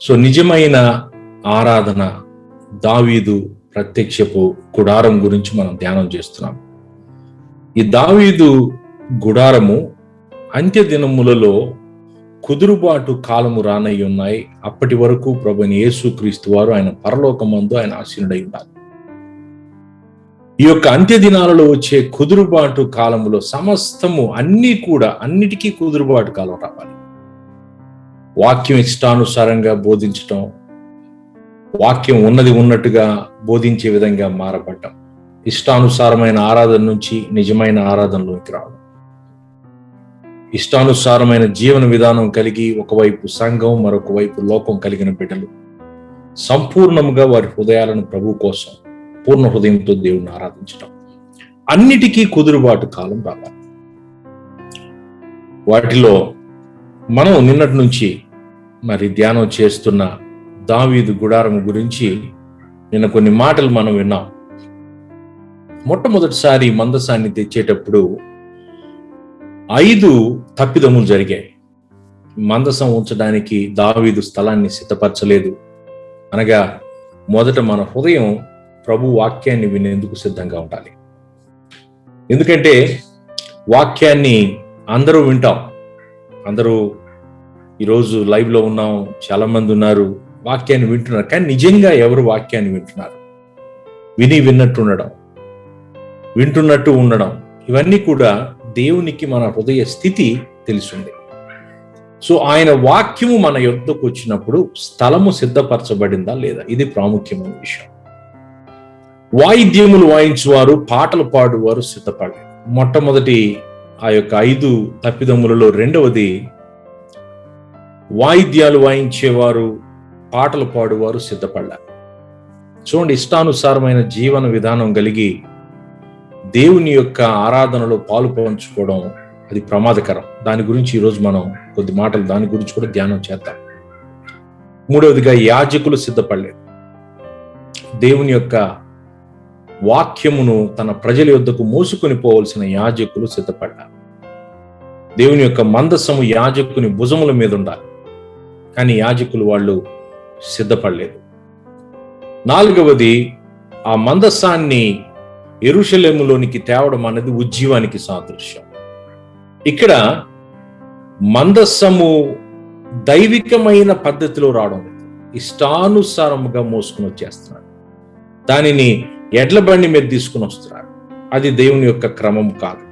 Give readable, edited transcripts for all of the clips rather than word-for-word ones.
So నిజమైన ఆరాధన, దావీదు ప్రత్యక్షపు గుడారం గురించి మనం ధ్యానం చేస్తున్నాం. ఈ దావీదు గుడారము అంత్య దినములలో కుదురుబాటు కాలము రానై ఉన్నాయి. అప్పటి వరకు ప్రభువైన యేసుక్రీస్తు వారు ఆయన పరలోకమందు ఆయన ఆసీనుడై ఉండాలి. ఈ యొక్క అంత్య దినాలలో వచ్చే కుదురుబాటు కాలములో సమస్తము అన్నిటికీ కుదురుబాటు కాలం రావాలి. వాక్యం ఇష్టానుసారంగా బోధించటం, వాక్యం ఉన్నది ఉన్నట్టుగా బోధించే విధంగా మారబడ్డం, ఇష్టానుసారమైన ఆరాధన నుంచి నిజమైన ఆరాధనలోకి రావడం, ఇష్టానుసారమైన జీవన విధానం కలిగి ఒకవైపు సంఘం మరొక వైపు లోకం కలిగిన బిడ్డలు సంపూర్ణముగా వారి హృదయాలను ప్రభు కోసం పూర్ణ హృదయంతో దేవుణ్ణి ఆరాధించడం, అన్నిటికీ కుదురుబాటు కాలం రావాలి. వాటిలో మనం నిన్నటి నుంచి మరి ధ్యానం చేస్తున్న దావీదు గుడారం గురించి నిన్న కొన్ని మాటలు మనం విన్నాం. మొట్టమొదటిసారి మందసాన్ని తెచ్చేటప్పుడు 5 తప్పిదములు జరిగాయి. మందసం ఉంచడానికి దావీదు స్థలాన్ని సిద్ధపరచలేదు. అనగా మొదట మన హృదయం ప్రభు వాక్యాన్ని వినేందుకు సిద్ధంగా ఉండాలి. ఎందుకంటే వాక్యాన్ని అందరూ వింటాం. అందరూ ఈరోజు లైవ్లో ఉన్నాం, చాలా మంది ఉన్నారు, వాక్యాన్ని వింటున్నారు. కానీ నిజంగా ఎవరు వాక్యాన్ని వింటున్నారు? వింటున్నట్టు ఉండడం, ఇవన్నీ కూడా దేవునికి మన హృదయ స్థితి తెలిసింది. సో ఆయన వాక్యము మన యొద్దకు వచ్చినప్పుడు స్థలము సిద్ధపరచబడిందా లేదా, ఇది ప్రాముఖ్యమైన విషయం. వాయిద్యములు వాయించువారు, పాటలు పాడువారు సిద్ధపడలేదు. మొట్టమొదటి ఆ యొక్క 5 తప్పిదములలో రెండవది వాయిద్యాలు వాయించేవారు, పాటలు పాడువారు సిద్ధపడ్డారు. చూడండి, ఇష్టానుసారమైన జీవన విధానం కలిగి దేవుని యొక్క ఆరాధనలో పాలు పంచుకోవడం అది ప్రమాదకరం. దాని గురించి ఈరోజు మనం కొద్ది మాటలు దాని గురించి కూడా ధ్యానం చేద్దాం. మూడవదిగా యాజకులు సిద్ధపడలేదు. దేవుని యొక్క వాక్యమును తన ప్రజల యొద్దకు మోసుకొని పోవలసిన యాజకులు సిద్ధపడ్డారు. దేవుని యొక్క మందసము యాజకుని భుజముల మీద ఉండాలి, కానీ యాజకులు వాళ్ళు సిద్ధపడలేదు. నాలుగవది, ఆ మందసాన్ని యెరూషలేములోనికి తేవడం అనేది ఉజ్జీవానికి సాదృశ్యం. ఇక్కడ మందస్సము దైవికమైన పద్ధతిలో రావడం లేదు, ఇష్టానుసారముగా మోసుకుని వచ్చేస్తున్నాడు. దానిని ఎడ్ల బండి మీద తీసుకుని వస్తున్నారు. అది దేవుని యొక్క క్రమం కాదు.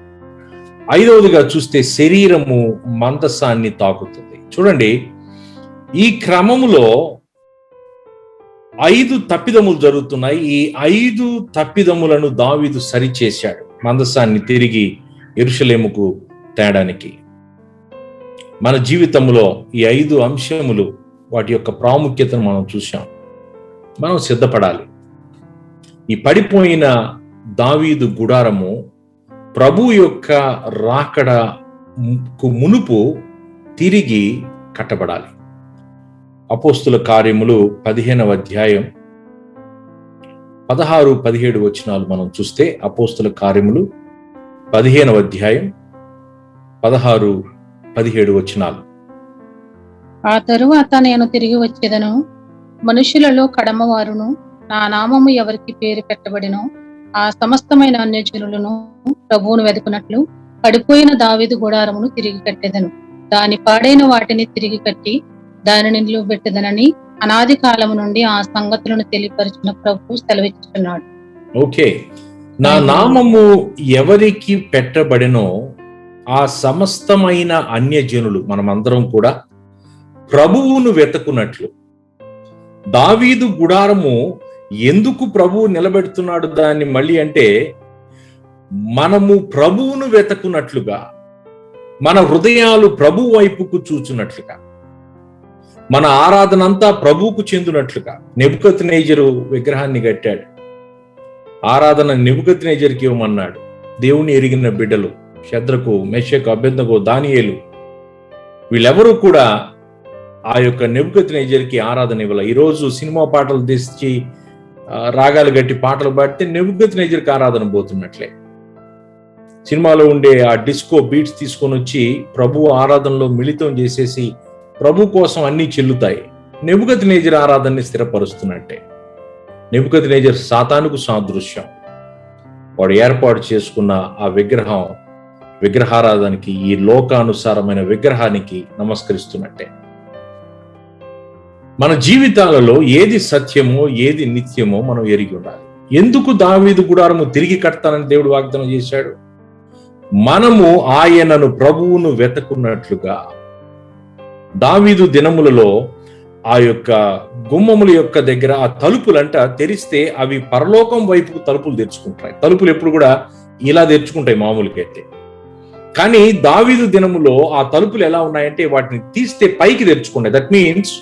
ఐదవదిగా చూస్తే శరీరము మందసాన్ని తాకుతుంది. చూడండి, ఈ క్రమములో 5 తప్పిదములు జరుగుతున్నాయి. ఈ 5 తప్పిదములను దావీదు సరిచేశాడు మందసాన్ని తిరిగి యెరూషలేముకు తేడానికి. మన జీవితంలో ఈ 5 అంశములు, వాటి యొక్క ప్రాముఖ్యతను మనం చూసాం. మనం సిద్ధపడాలి. ఈ పడిపోయిన దావీదు గుడారము ప్రభు యొక్క రాకడకు మునుపు తిరిగి కట్టబడాలి. అపోస్తుల కార్యములు 15వ అధ్యాయం 16-17 వచనాలు మనం చూస్తే, అపోస్తుల కార్యములు 15వ అధ్యాయం 16-17 వచనాలు. ఆ తరువాత నేను తిరిగి వచ్చేదను, మనుషులలో కడమవారును నా నామము ఎవరికి పేరు పెట్టబడినో ఆ సమస్తమైన అన్యజనులను ప్రభువును వెతుకున్నట్లు పడిపోయిన దావీదు గుడారమును తిరిగి కట్టెదను, దాని పాడైన వాటిని తిరిగి కట్టి దానిని నిలువబెట్టెదనని అనాది కాలము నుండి ఆ సంగతులను తెలియపరిచిన ప్రభు సెలవిస్తున్నాడు. ఓకే, నా నామము ఎవరికి పెట్టబడినో ఆ సమస్తమైన అన్యజనులు, మనమందరం కూడా ప్రభువును వెతుకున్నట్లు. దావీదు గుడారము ఎందుకు ప్రభువు నిలబెడుతున్నాడు దాన్ని మళ్ళీ అంటే, మనము ప్రభువును వెతుకున్నట్లుగా, మన హృదయాలు ప్రభు వైపుకు చూచున్నట్లుగా, మన ఆరాధన అంతా ప్రభువుకు చెందినట్లుగా. నెబుకద్నెజరు విగ్రహాన్ని కట్టాడు, ఆరాధన నెబుకద్నెజరుకి ఇవ్వమన్నాడు. దేవుని ఎరిగిన బిడ్డలు షద్రకు, మెషకు, అబేద్నెగో, దానియేలు వీళ్ళెవరూ కూడా ఆ యొక్క నెబుకద్నెజరుకి ఆరాధన ఇవ్వాలి. ఈరోజు సినిమా పాటలు తెచ్చి రాగాలు గట్టి పాటలు పాడితే నెబుకద్నెజరుకి ఆరాధన పోతున్నట్లే. సినిమాలో ఉండే ఆ డిస్కో బీట్స్ తీసుకొని వచ్చి ప్రభు ఆరాధనలో మిళితం చేసేసి ప్రభు కోసం అన్నీ చెల్లుతాయి. నెబుకద్నెజరు ఆరాధనని స్థిరపరుస్తున్నట్టే. నెబుకద్నెజరు సాతానుకు సాదృశ్యం. వాడు ఏర్పాటు చేసుకున్న ఆ విగ్రహారాధనకి, ఈ లోకానుసారమైన విగ్రహానికి నమస్కరిస్తున్నట్టే. మన జీవితాలలో ఏది సత్యమో ఏది నిత్యమో మనం ఎరిగి ఉండాలి. ఎందుకు దావీదు గుడారము తిరిగి కడతానని దేవుడు వాగ్దానం చేశాడు? మనము ఆయనను, ప్రభువును వెతకున్నట్లుగా. దావీదు దినములలో ఆ యొక్క గుమ్మముల యొక్క దగ్గర ఆ తలుపులంట తెరిస్తే అవి పరలోకం వైపుకు తలుపులు తెరుచుకుంటాయి. తలుపులు ఎప్పుడు కూడా ఇలా తెరుచుకుంటాయి మామూలుకైతే. కానీ దావీదు దినములో ఆ తలుపులు ఎలా ఉన్నాయంటే వాటిని తీస్తే పైకి తెరుచుకుంటాయి. దట్ మీన్స్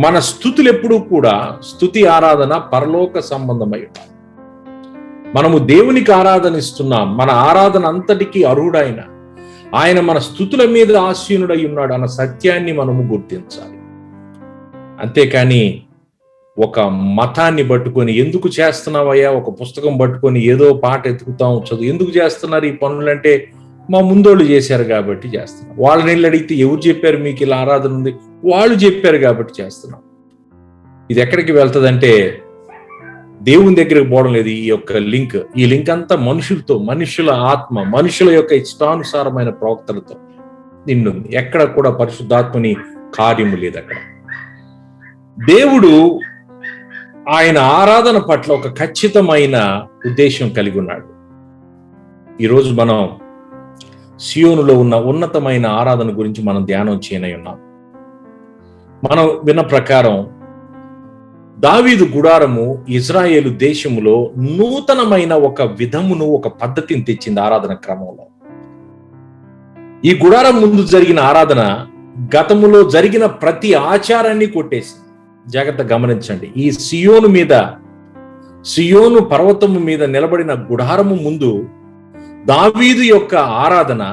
మన స్తుతులు ఎప్పుడూ కూడా, స్తుతి ఆరాధన పరలోక సంబంధమై ఉంటాయి. మనము దేవునికి ఆరాధన ఇస్తున్నాం. మన ఆరాధన అంతటికీ అర్హుడైన ఆయన మన స్తుతుల మీద ఆసీనుడై ఉన్నాడు అన్న సత్యాన్ని మనము గుర్తించాలి. అంతేకాని ఒక మతాన్ని పట్టుకొని ఎందుకు చేస్తున్నావయ్యా, ఒక పుస్తకం పట్టుకొని ఏదో పాట ఎత్తుకుతాం, చదువు ఎందుకు చేస్తున్నారు ఈ పనులంటే మా ముందోళ్ళు చేశారు కాబట్టి చేస్తున్నాం. వాళ్ళని వెళ్ళి అడిగితే ఎవరు చెప్పారు మీకు ఇలా ఆరాధన ఉంది? వాళ్ళు చెప్పారు కాబట్టి చేస్తున్నాం. ఇది ఎక్కడికి వెళ్తుందంటే దేవుని దగ్గరికి పోవడం లేదు. ఈ లింక్ అంతా మనుషుల ఆత్మ, మనుషుల యొక్క ఇష్టానుసారమైన ప్రవక్తలతో నిన్నుంది. ఎక్కడ కూడా పరిశుద్ధాత్మని కార్యము లేదు అక్కడ. దేవుడు ఆయన ఆరాధన పట్ల ఒక ఖచ్చితమైన ఉద్దేశం కలిగి ఉన్నాడు. ఈరోజు మనం సియోనులో ఉన్న ఉన్నతమైన ఆరాధన గురించి మనం ధ్యానం చేయనై ఉన్నాం. మనం విన్న ప్రకారం దావీదు గుడారము ఇజ్రాయేలు దేశములో నూతనమైన ఒక విధమును, ఒక పద్ధతిని తెచ్చింది ఆరాధన క్రమంలో. ఈ గుడారం ముందు జరిగిన ఆరాధన గతములో జరిగిన ప్రతి ఆచారాన్ని కొట్టేసింది. జాగ్రత్త గమనించండి. ఈ సియోను పర్వతము మీద నిలబడిన గుడారము ముందు దావీదు యొక్క ఆరాధన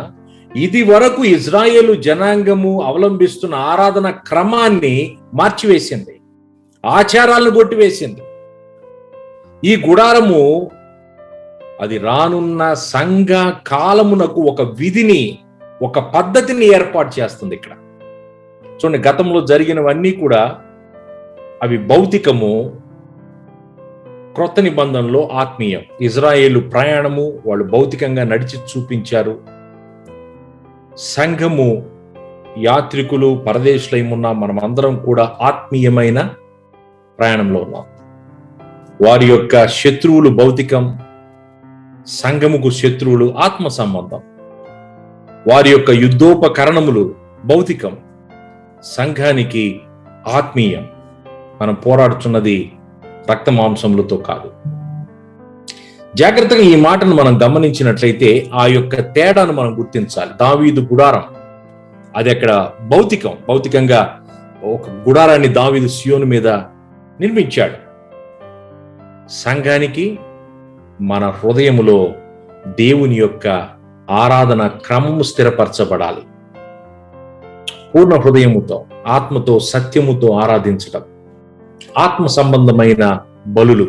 ఇది వరకు ఇజ్రాయేలు జనాంగము అవలంబిస్తున్న ఆరాధన క్రమాన్ని మార్చివేసింది, ఆచారాలను కొట్టివేసింది. ఈ గుడారము అది రానున్న సంఘ కాలమునకు ఒక విధిని, ఒక పద్ధతిని ఏర్పాటు చేస్తుంది. ఇక్కడ చూడండి, గతంలో జరిగినవన్నీ కూడా అవి భౌతికము, క్రొత్త నిబంధనలో ఆత్మీయం. ఇజ్రాయేలు ప్రయాణము వాళ్ళు భౌతికంగా నడిచి చూపించారు. సంఘము, యాత్రికులు, పరదేశులైమున్న మనం అందరం కూడా ఆత్మీయమైన ప్రయాణంలో ఉన్నాం. వారి యొక్క శత్రువులు భౌతికం, సంఘముకు శత్రువులు ఆత్మ సంబంధం. వారి యొక్క యుద్ధోపకరణములు భౌతికం, సంఘానికి ఆత్మీయం. మనం పోరాడుతున్నది రక్త మాంసములతో కాదు. జాగ్రత్తగా ఈ మాటను మనం గమనించినట్లయితే ఆ యొక్క తేడాను మనం గుర్తించాలి. దావీదు గుడారం అది అక్కడ భౌతికంగా ఒక గుడారాన్ని దావీదు సియోను మీద నిర్మించాడు. సంఘానికి మన హృదయములో దేవుని యొక్క ఆరాధన క్రమము స్థిరపరచబడాలి. పూర్ణ హృదయముతో, ఆత్మతో, సత్యముతో ఆరాధించడం, ఆత్మ సంబంధమైన బలులు.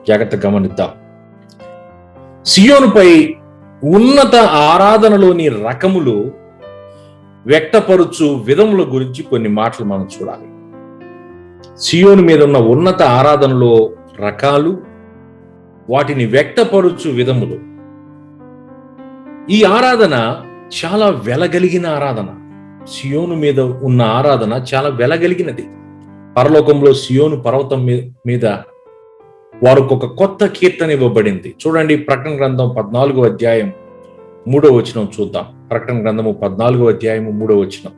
జాగ్రత్త గమనిద్దాం. సియోనుపై ఉన్నత ఆరాధనలోని రకములు వ్యక్తపరుచు విధముల గురించి కొన్ని మాటలు మనం చూడాలి. సియోను మీద ఉన్న ఉన్నత ఆరాధనలో రకాలు, వాటిని వ్యక్తపరుచు విధములు. ఈ ఆరాధన చాలా వెలగలిగిన ఆరాధన. సియోను మీద ఉన్న ఆరాధన చాలా వెలగలిగినది. పరలోకంలో సియోను పర్వతం మీద వారికి ఒక కొత్త కీర్తన ఇవ్వబడింది. చూడండి, ప్రకటన గ్రంథం 14వ అధ్యాయం 3వ వచనం చూద్దాం. ప్రకటన గ్రంథము 14వ అధ్యాయము 3వ వచనం.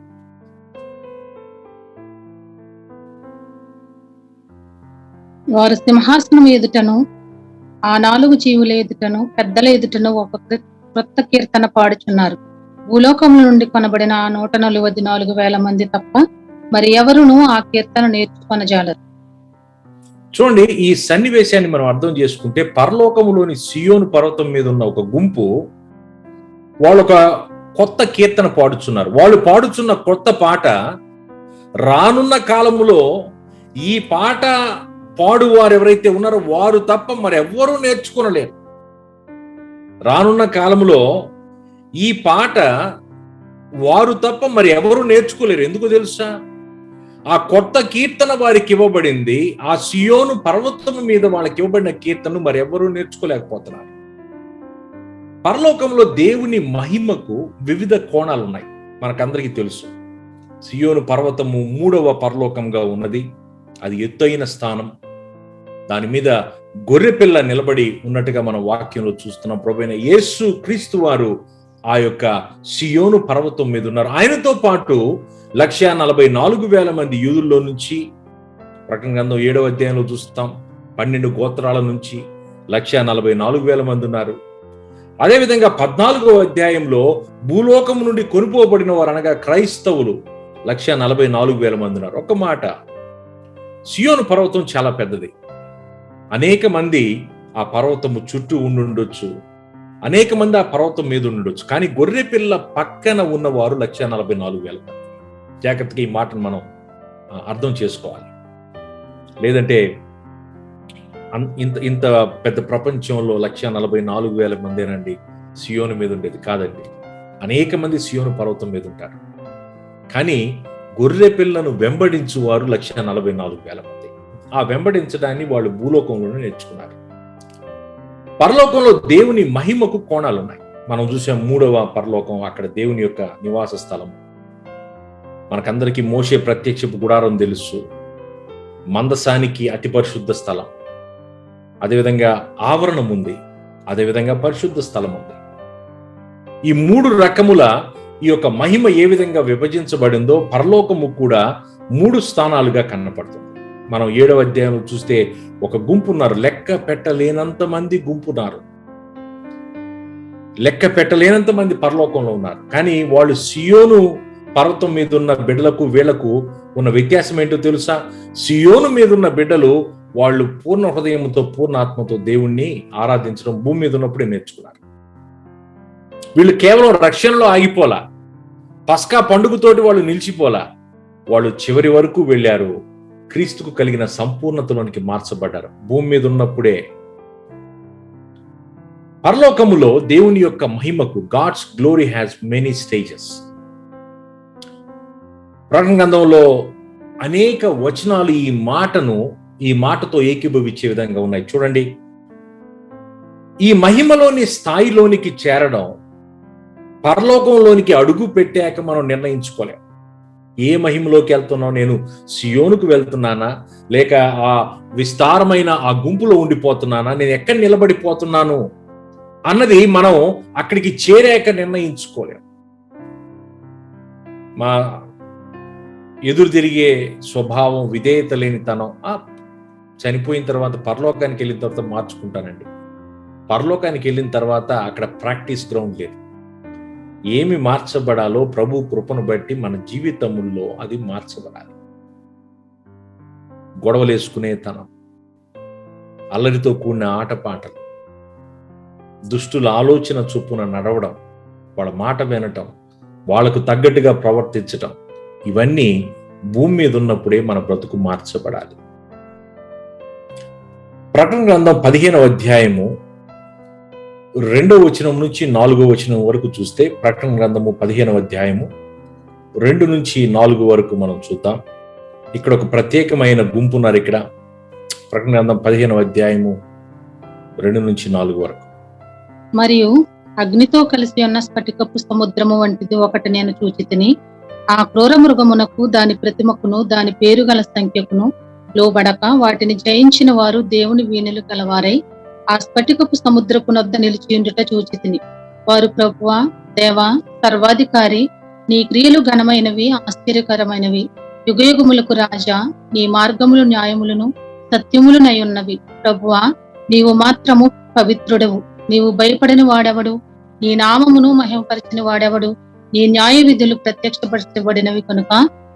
వారు సింహాసనం ఎదుటను ఆ 4 జీవుల ఎదుటను పెద్దల ఎదుటను ఒక క్రొత్త కీర్తన పాడుచున్నారు. భూలోకముల నుండి కొనబడిన ఆ 144,000 మంది తప్ప మరి ఎవరునూ ఆ కీర్తన నేర్చుకొనజాలరు. చూడండి, ఈ సన్నివేశాన్ని మనం అర్థం చేసుకుంటే పరలోకములోని సియోను పర్వతం మీద ఉన్న ఒక గుంపు వాళ్ళు ఒక కొత్త కీర్తన పాడుచున్నారు. వాళ్ళు పాడుచున్న కొత్త పాట రానున్న కాలములో ఈ పాట పాడువారు ఎవరైతే ఉన్నారో వారు తప్ప మరి ఎవ్వరూ నేర్చుకోనలేరు. రానున్న కాలములో ఈ పాట వారు తప్ప మరి ఎవరు నేర్చుకోలేరు. ఎందుకు తెలుసా? ఆ కొత్త కీర్తన వారికి ఇవ్వబడింది. ఆ సియోను పర్వతం మీద వాళ్ళకి ఇవ్వబడిన కీర్తనను మరి ఎవరూ నేర్చుకోలేకపోతున్నారు. పరలోకంలో దేవుని మహిమకు వివిధ కోణాలు ఉన్నాయి, మనకందరికీ తెలుసు. సియోను పర్వతము 3వ పరలోకంగా ఉన్నది. అది ఎత్తైన స్థానం. దాని మీద గొర్రెపిల్ల నిలబడి ఉన్నట్టుగా మన వాక్యంలో చూస్తున్నాం. ప్రభువైన యేసు క్రీస్తు వారు ఆ యొక్క సియోను పర్వతం మీద ఉన్నారు. ఆయనతో పాటు 144,000 మంది యూదుల్లో నుంచి, ప్రకటన గ్రంథం 7వ అధ్యాయంలో చూస్తాం, 12 గోత్రాల నుంచి 144,000 మంది ఉన్నారు. అదేవిధంగా 14వ అధ్యాయంలో భూలోకం నుండి కొనుపోబడిన వారు అనగా క్రైస్తవులు 144,000 మంది ఉన్నారు. ఒక్క మాట, సియోను పర్వతం చాలా పెద్దది. అనేక మంది ఆ పర్వతము చుట్టూ ఉండుండొచ్చు, అనేక మంది ఆ పర్వతం మీద ఉండొచ్చు. కానీ గొర్రె పిల్ల పక్కన ఉన్నవారు 144,000 మంది. జాగ్రత్తగా ఈ మాటను మనం అర్థం చేసుకోవాలి. లేదంటే ఇంత పెద్ద ప్రపంచంలో 144,000 మందేనండి సియోను మీద ఉండేది కాదండి. అనేక మంది సియోను పర్వతం మీద ఉంటారు. కానీ గొర్రె పిల్లను వెంబడించు వారు 144,000 మంది. ఆ వెంబడించడాన్ని వాళ్ళు భూలోకంలోనే నేర్చుకున్నారు. పరలోకంలో దేవుని మహిమకు కోణాలు ఉన్నాయి. మనం చూసాం 3వ పరలోకం, అక్కడ దేవుని యొక్క నివాస స్థలం. మనకందరికీ మోషే ప్రత్యక్షపు గుడారం తెలుసు. మందసానికి అతి పరిశుద్ధ స్థలం, అదేవిధంగా ఆవరణం ఉంది, అదేవిధంగా పరిశుద్ధ స్థలం ఉంది. ఈ 3 రకముల ఈ యొక్క మహిమ ఏ విధంగా విభజించబడిందో పరలోకము కూడా 3 స్థానాలుగా కనపడుతుంది. మనం 7వ అధ్యాయంలో చూస్తే ఒక గుంపు ఉన్నారు, లెక్క పెట్టలేనంత మంది గుంపు ఉన్నారు. లెక్క పెట్టలేనంత మంది పరలోకంలో ఉన్నారు. కానీ వాళ్ళు సియోను పర్వతం మీద ఉన్న బిడ్డలకు వీళ్లకు ఉన్న వ్యత్యాసం ఏంటో తెలుసా? సియోను మీద ఉన్న బిడ్డలు వాళ్ళు పూర్ణ హృదయంతో, పూర్ణ ఆత్మతో దేవుణ్ణి ఆరాధించడం భూమి మీద ఉన్నప్పుడే నేర్చుకున్నారు. వీళ్ళు కేవలం రక్షణలో ఆగిపోలా, పస్కా పండుగతోటి వాళ్ళు నిలిచిపోలా. వాళ్ళు చివరి వరకు వెళ్ళారు, క్రీస్తుకు కలిగిన సంపూర్ణతలోనికి మార్చబడ్డారు భూమి మీద ఉన్నప్పుడే. పరలోకములో దేవుని యొక్క మహిమకు God's glory has many stages. ప్రకటన గ్రంథంలో అనేక వచనాలు ఈ మాటతో ఏకీభవించే విధంగా ఉన్నాయి. చూడండి, ఈ మహిమలోని స్థాయిలోనికి చేరడం పరలోకంలోనికి అడుగు పెట్టాక మనం నిర్ణయించుకోలేం. ఏ మహిమలోకి వెళ్తున్నావు? నేను సియోనుకు వెళ్తున్నానా, లేక ఆ విస్తారమైన ఆ గుంపులో ఉండిపోతున్నానా, నేను ఎక్కడ నిలబడిపోతున్నాను అన్నది మనం అక్కడికి చేరాక నిర్ణయించుకోలేం. మా ఎదురు తిరిగే స్వభావం, విధేయత లేనితనం, చనిపోయిన తర్వాత పరలోకానికి వెళ్ళిన తర్వాత మార్చుకుంటానండి. పరలోకానికి వెళ్ళిన తర్వాత అక్కడ ప్రాక్టీస్ గ్రౌండ్ లేదు. ఏమి మార్చబడాలో ప్రభు కృపను బట్టి మన జీవితముల్లో అది మార్చబడాలి. గొడవలేసుకునే తనం, అల్లరితో కూడిన ఆటపాటలు, దుష్టుల ఆలోచన చొప్పున నడవడం, వాళ్ళ మాట వినటం, వాళ్లకు తగ్గట్టుగా ప్రవర్తించటం, ఇవన్నీ భూమి మీద ఉన్నప్పుడే మన బ్రతుకు మార్చబడాలి. ప్రకటన గ్రంథం 15వ అధ్యాయము 2వ వచనం నుంచి 4వ వచనం వరకు చూస్తే, ప్రకటన గ్రంథము 15వ అధ్యాయము 2 నుంచి 4 వరకు మనం చూద్దాం. ఇక్కడ ఒక ప్రత్యేకమైన గుంపు ఉన్నారు. ఇక్కడ ప్రకటన గ్రంథం 15వ అధ్యాయము 2 నుంచి 4 వరకు. మరియు అగ్నితో కలిసి ఉన్న స్ఫటికపు సముద్రము వంటిది ఒకటి నేను చూచితిని. ఆ క్రూర మృగమునకు, దాని ప్రతిమకును, దాని పేరు గల సంఖ్యకును లోబడక వాటిని జయించిన వారు దేవుని వీణులు గలవారై ఆ స్ఫటికపు సముద్రపు నొద్ద నిలిచియుండుట చూచితిని. వారు, ప్రభువా, దేవా, సర్వాధికారి, నీ క్రియలు ఘనమైనవి, ఆశ్చర్యకరమైనవి. యుగయుగములకు రాజా, నీ మార్గములు న్యాయములను సత్యములునై ఉన్నవి. ప్రభువా, నీవు మాత్రము పవిత్రుడవు. నీవు భయపడని వాడెవడు? నీ నామమును మహిమపరచని వాడెవడు? నీ న్యాయ విధులు ప్రత్యక్షపరచబడినవి కనుక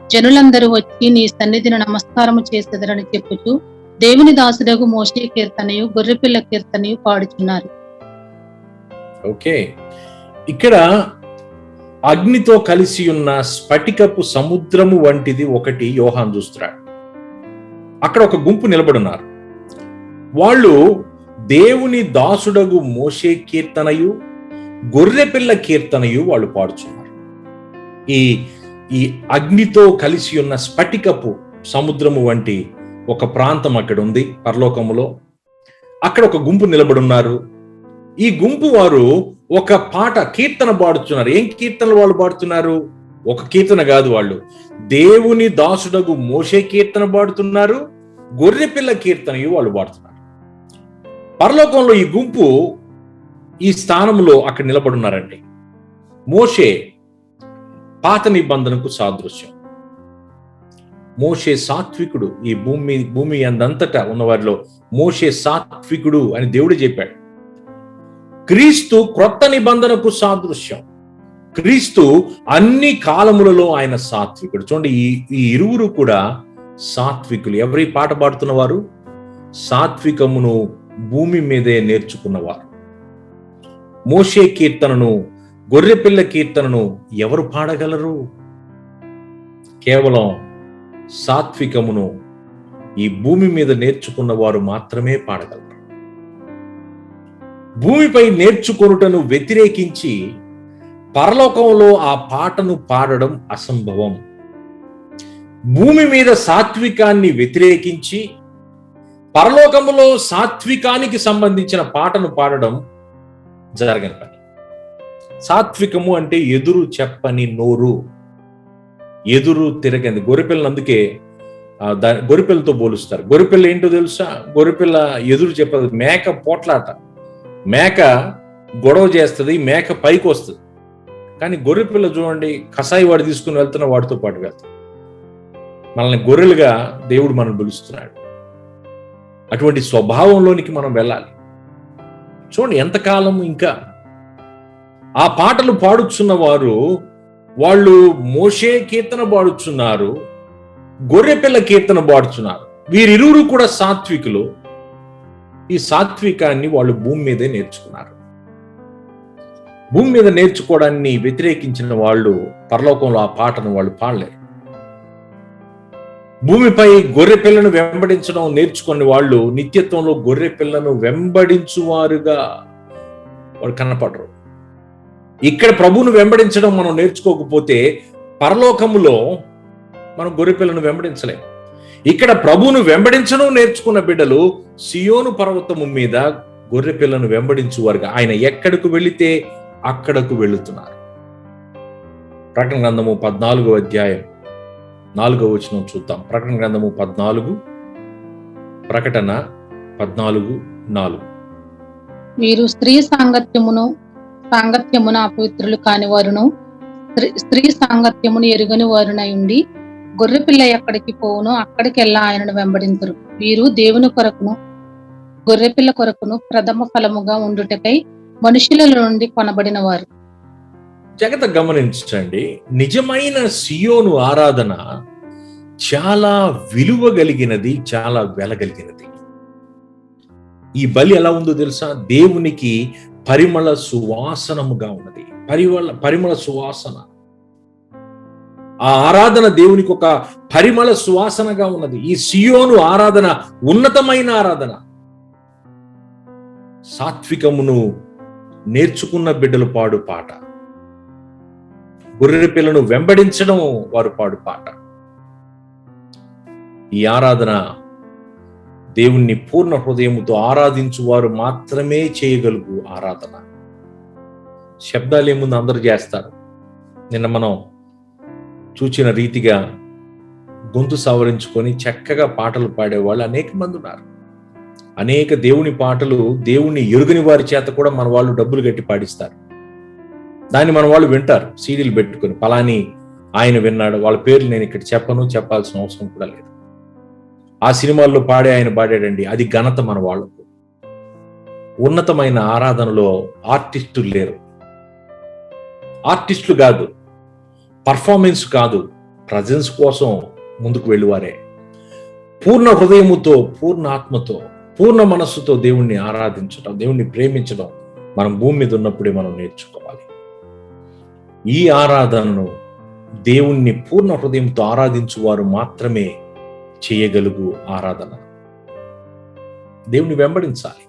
జనులందరూ వచ్చి నీ సన్నిధిని నమస్కారము చేసేదరని చెప్పుచు దేవుని దాసుడగు మోషే కీర్తనయు, గొర్రెపిల్ల కీర్తనయు పాడుచున్నారు. ఓకే, ఇక్కడ అగ్నితో కలిసి ఉన్న స్ఫటికపు సముద్రము వంటిది ఒకటి యోహాను చూస్తున్నాడు. అక్కడ ఒక గుంపు నిలబడున్నారు. వాళ్ళు దేవుని దాసుడగు మోషే కీర్తనయు, గొర్రెపిల్ల కీర్తనయు వాళ్ళు పాడుచున్నారు. ఈ అగ్నితో కలిసి ఉన్న స్ఫటికపు సముద్రము వంటి ఒక ప్రాంతం అక్కడ ఉంది పరలోకములో. అక్కడ ఒక గుంపు నిలబడున్నారు. ఈ గుంపు వారు ఒక పాట కీర్తన పాడుతున్నారు. ఏం కీర్తనలు వాళ్ళు పాడుతున్నారు? ఒక కీర్తన కాదు, వాళ్ళు దేవుని దాసుడగు మోషే కీర్తన పాడుతున్నారు, గొర్రెపిల్ల కీర్తన వాళ్ళు పాడుతున్నారు. పరలోకంలో ఈ గుంపు ఈ స్థానంలో అక్కడ నిలబడున్నారండి. మోషే పాత నిబంధనకు సాదృశ్యం. మోషే సాత్వికుడు. ఈ భూమి అందంతటా ఉన్నవారిలో మోషే సాత్వికుడు అని దేవుడు చెప్పాడు. క్రీస్తు క్రొత్త నిబంధనకు సాదృశ్యం. క్రీస్తు అన్ని కాలములలో ఆయన సాత్వికుడు. చూడండి, ఈ ఇరువురు కూడా సాత్వికులు. ఎవరి పాట పాడుతున్నవారు? సాత్వికమును భూమి మీదే నేర్చుకున్నవారు. మోషే కీర్తనను, గొర్రెపిల్ల కీర్తనను ఎవరు పాడగలరు? కేవలం సాత్వికమును ఈ భూమి మీద నేర్చుకున్న వారు మాత్రమే పాడగలరు. భూమిపై నేర్చుకొనుటను వ్యతిరేకించి పరలోకంలో ఆ పాటను పాడడం అసంభవం. భూమి మీద సాత్వికాన్ని వ్యతిరేకించి పరలోకములో సాత్వికానికి సంబంధించిన పాటను పాడడం జరగని పని. సాత్వికము అంటే ఎదురు చెప్పని నోరు, ఎదురు తిరగంది. గొర్రెపిల్లని అందుకే గొర్రెపిల్లతో పోలుస్తారు. గొర్రెపిల్ల ఏంటో తెలుసా? గొర్రెపిల్ల ఎదురు చెప్పదు. మేక పోట్లాట, మేక గొడవ చేస్తుంది, మేక పైకి వస్తుంది. కానీ గొర్రెపిల్ల చూడండి, కసాయి వాడు తీసుకుని వెళ్తున్న వాడితో పాటు వెళ్తాడు. మనల్ని గొర్రెలుగా దేవుడు మనం పిలుస్తున్నాడు. అటువంటి స్వభావంలోనికి మనం వెళ్ళాలి. చూడండి, ఎంతకాలం ఇంకా ఆ పాటలు పాడుచున్న వారు, వాళ్ళు మోషే కీర్తన పాడుచున్నారు, గొర్రెపిల్ల కీర్తన పాడుచున్నారు. వీరిరువురు కూడా సాత్వికులు. ఈ సాత్వికాన్ని వాళ్ళు భూమి మీదే నేర్చుకున్నారు. భూమి మీద నేర్చుకోవడాన్ని వ్యతిరేకించిన వాళ్ళు పరలోకంలో ఆ పాటను వాళ్ళు పాడలేరు. భూమిపై గొర్రె పిల్లను వెంబడించడం నేర్చుకుని వాళ్ళు నిత్యత్వంలో గొర్రె పిల్లను వెంబడించువారుగా వాళ్ళు కనపడరు. ఇక్కడ ప్రభువును వెంబడించడం మనం నేర్చుకోకపోతే పరలోకములో మనం గొర్రె పిల్లను వెంబడించలేం. ఇక్కడ ప్రభువును వెంబడించడం నేర్చుకున్న బిడ్డలు సియోను పర్వతము మీద గొర్రె పిల్లను వెంబడించువారుగా ఆయన ఎక్కడకు వెళితే అక్కడకు వెళుతున్నారు. ప్రకటన గ్రంథము 14వ అధ్యాయం 4వ వచనం చూద్దాం. ప్రకటన గ్రంథము 14, ప్రకటన 14:4. మీరు స్త్రీ సాంగత్యమున అపవిత్రులు కాని వారును స్త్రీ సాంగత్యమును ఎరుగని వారునై ఉండి గొర్రెపిల్ల ఎక్కడికి పోవును అక్కడికెల్లా ఆయనను వెంబడింతురు. వీరు దేవుని కొరకును గొర్రెపిల్ల కొరకును ప్రథమ ఫలముగా ఉండుటకై మనుషుల నుండి కొనబడిన వారు. జగత గమనించండి, నిజమైన సియోను ఆరాధన చాలా విలువ కలిగినది, చాలా వెలగలిగినది. ఈ బలి ఎలా ఉందో తెలుసా? దేవునికి పరిమళ సువాసనముగా ఉన్నది. పరిమళ సువాసన. ఆ ఆరాధన దేవునికి ఒక పరిమళ సువాసనగా ఉన్నది. ఈ సియోను ఆరాధన ఉన్నతమైన ఆరాధన. సాత్వికమును నేర్చుకున్న బిడ్డలు పాడు పాట, గొర్రె పిల్లను వెంబడించడం వారు పాడు పాట. ఈ ఆరాధన దేవుణ్ణి పూర్ణ హృదయముతో ఆరాధించు వారు మాత్రమే చేయగలుగు ఆరాధన. శబ్దాలు ఏముంది, అందరూ చేస్తారు. నిన్న మనం చూచిన రీతిగా గొంతు సవరించుకొని చక్కగా పాటలు పాడేవాళ్ళు అనేక మంది ఉన్నారు. అనేక దేవుని పాటలు దేవుణ్ణి ఎరుగని వారి చేత కూడా మన వాళ్ళు డబ్బులు కట్టి పాడిస్తారు. దాన్ని మన వాళ్ళు వింటారు సీడీలు పెట్టుకొని. పలాని ఆయన విన్నాడు, వాళ్ళ పేర్లు నేను ఇక్కడ చెప్పాల్సిన అవసరం కూడా లేదు. ఆ సినిమాల్లో పాడే ఆయన పాడాడండి, అది ఘనత మన వాళ్ళకు. ఉన్నతమైన ఆరాధనలో ఆర్టిస్టులు లేరు. ఆర్టిస్టులు కాదు, పర్ఫార్మెన్స్ కాదు, ప్రజెన్స్ కోసం ముందుకు వెళ్ళువారే. పూర్ణ హృదయముతో, పూర్ణ ఆత్మతో, పూర్ణ మనస్సుతో దేవుణ్ణి ఆరాధించడం, దేవుణ్ణి ప్రేమించడం మనం భూమి మీద ఉన్నప్పుడే మనం నేర్చుకోవాలి. ఈ ఆరాధనను దేవుణ్ణి పూర్ణ హృదయంతో ఆరాధించువారు మాత్రమే చేయగలుగు ఆరాధన. దేవుని వెంబడించాలి.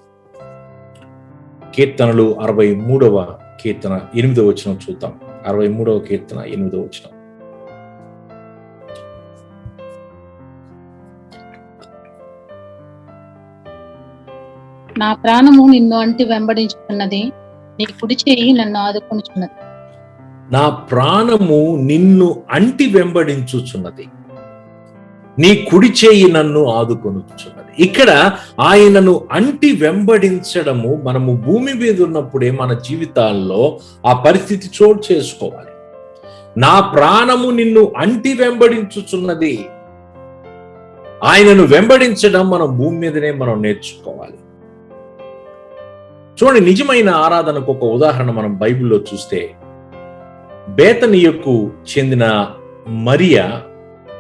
కీర్తనలు 63వ కీర్తన 8వ వచనం చూద్దాం. 63వ కీర్తన 8వ వచనం. నా ప్రాణము నిన్ను అంటి వెంబడించుతున్నది, నీ కుడి చేయి నన్ను ఆదుకొనుచున్నది. నా ప్రాణము నిన్ను అంటి వెంబడించుచున్నది, నీ కుడి చేయి నన్ను ఆదుకొనుచున్నది. ఇక్కడ ఆయనను అంటి వెంబడించడము మనము భూమి మీద ఉన్నప్పుడే మన జీవితాల్లో ఆ పరిస్థితి చోటు చేసుకోవాలి. నా ప్రాణము నిన్ను అంటి వెంబడించుచున్నది. ఆయనను వెంబడించడం మనం భూమి మీదనే మనం నేర్చుకోవాలి. చూడండి, నిజమైన ఆరాధనకు ఒక ఉదాహరణ మనం బైబిల్లో చూస్తే, బేతనీయకు చెందిన మరియా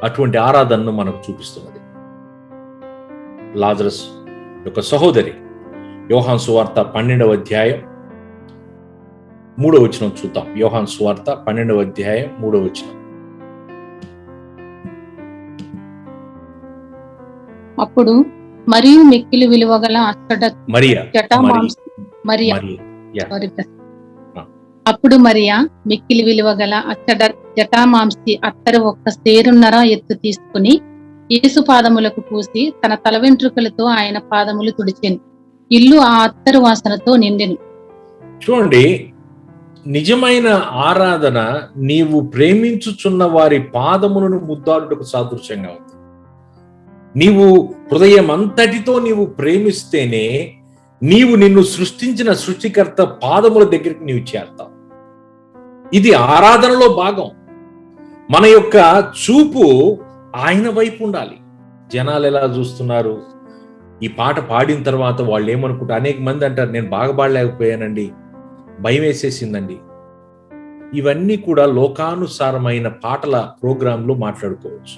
అటువంటి ఆరాధనను మనకు చూపిస్తున్నది. లాజరస్ యొక్క సహోదరి. యోహాను సువార్త 12వ అధ్యాయం 3వ వచనం చూద్దాం. యోహాను సువార్త 12వ అధ్యాయం 3వ వచనం. అప్పుడు మరియు మిక్కిలి విలువగల అప్పుడు మరియా మిక్కిలి విలువగల అచ్చట జటామాంసి అత్తరు ఒక్క సేరున్నర ఎత్తు తీసుకుని యేసు పాదములకు పూసి తన తల వెంట్రుకలతో ఆయన పాదములు తుడిచెను. ఇల్లు ఆ అత్తరు వాసనతో నిండెను. చూడండి, నిజమైన ఆరాధన నీవు ప్రేమించుచున్న వారి పాదములను ముద్దాడుటకు సాదృశ్యంగా ఉంది. నీవు హృదయం అంతటితో నీవు ప్రేమిస్తేనే నీవు నిన్ను సృష్టించిన సృష్టికర్త పాదముల దగ్గరికి నీవు చేరతావు. ఇది ఆరాధనలో భాగం. మన యొక్క చూపు ఆయన వైపు ఉండాలి. జనాలు ఎలా చూస్తున్నారు, ఈ పాట పాడిన తర్వాత వాళ్ళు ఏమనుకుంటారు? అనేక మంది అంటారు, నేను బాగా పాడలేకపోయానండి, భయం వేసేసిందండి. ఇవన్నీ కూడా లోకానుసారమైన పాటల ప్రోగ్రాంలో మాట్లాడుకోవచ్చు.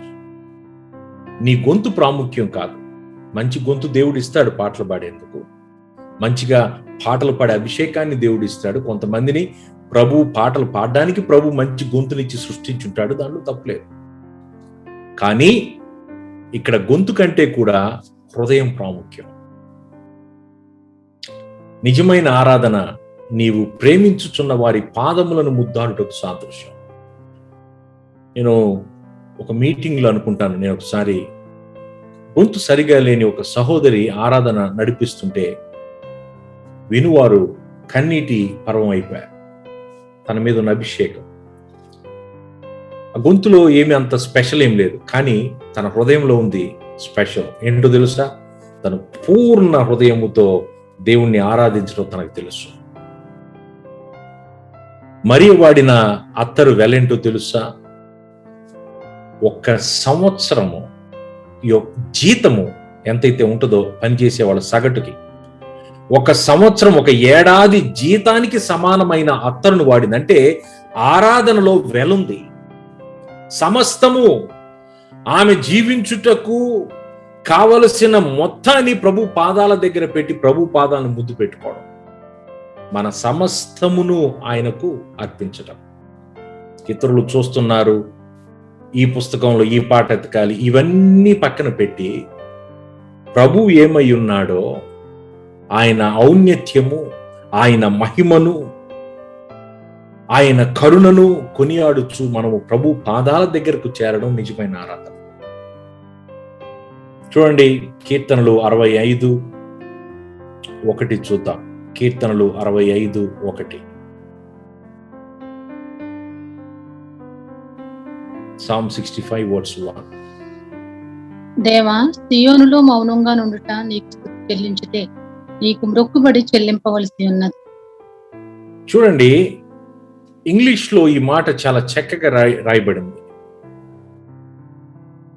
నీ గొంతు ప్రాముఖ్యం కాదు. మంచి గొంతు దేవుడు ఇస్తాడు పాటలు పాడేందుకు, మంచిగా పాటలు పాడే అభిషేకాన్ని దేవుడు ఇస్తాడు. కొంతమందిని ప్రభు పాటలు పాడడానికి ప్రభు మంచి గొంతునిచ్చి సృష్టించుంటాడు, దాంట్లో తప్పులేదు. కానీ ఇక్కడ గొంతు కంటే కూడా హృదయం ప్రాముఖ్యం. నిజమైన ఆరాధన నీవు ప్రేమించుచున్న వారి పాదములను ముద్దాడుటకు సాదృశ్యం. నేను ఒక మీటింగ్లో అనుకుంటాను, నేను ఒకసారి గొంతు సరిగా లేని ఒక సహోదరి ఆరాధన నడిపిస్తుంటే వినువారు కన్నీటి పర్వం అయిపోయారు. తన మీద ఉన్న అభిషేకం, ఆ గొంతులో ఏమి అంత స్పెషల్ ఏం లేదు, కానీ తన హృదయంలో ఉంది స్పెషల్. ఏంటో తెలుసా? తను పూర్ణ హృదయముతో దేవుణ్ణి ఆరాధించడం తనకు తెలుసు. మరి వాడిన అత్తరు వెలేంటో తెలుసా? 1 సంవత్సరము జీతము ఎంతైతే ఉంటుందో పనిచేసే వాళ్ళ సగటుకి 1 సంవత్సరం 1 ఏడాది జీతానికి సమానమైన అత్తరును వాడిందంటే ఆరాధనలో వెలుంది. సమస్తము ఆమె జీవించుటకు కావలసిన మొత్తాన్ని ప్రభు పాదాల దగ్గర పెట్టి ప్రభు పాదాలను ముద్దు పెట్టుకోవడం, మన సమస్తమును ఆయనకు అర్పించడం. ఇతరులు చూస్తున్నారు, ఈ పుస్తకంలో ఈ పాట ఎతకాలి, ఇవన్నీ పక్కన పెట్టి ప్రభు ఏమై ఉన్నాడో ఆయన ఔన్నత్యము, ఆయన మహిమను, ఆయన కరుణను కొనియాడుచు మనము ప్రభు పాదాల దగ్గరకు చేరడం నిజమైన ఆరాధన. చూడండి, కీర్తనలు 65:1 చూద్దాం. కీర్తనలు 65:1. Psalm 65:1. దేవా, సియోనులో మౌనంగా నుండుట నీకు స్తుతి చెల్లించితే నీకు మ్రొక్కుబడి చెల్లింపవలసి ఉన్నది. చూడండి, ఇంగ్లీష్ లో ఈ మాట చాలా చక్కగా రాయబడింది.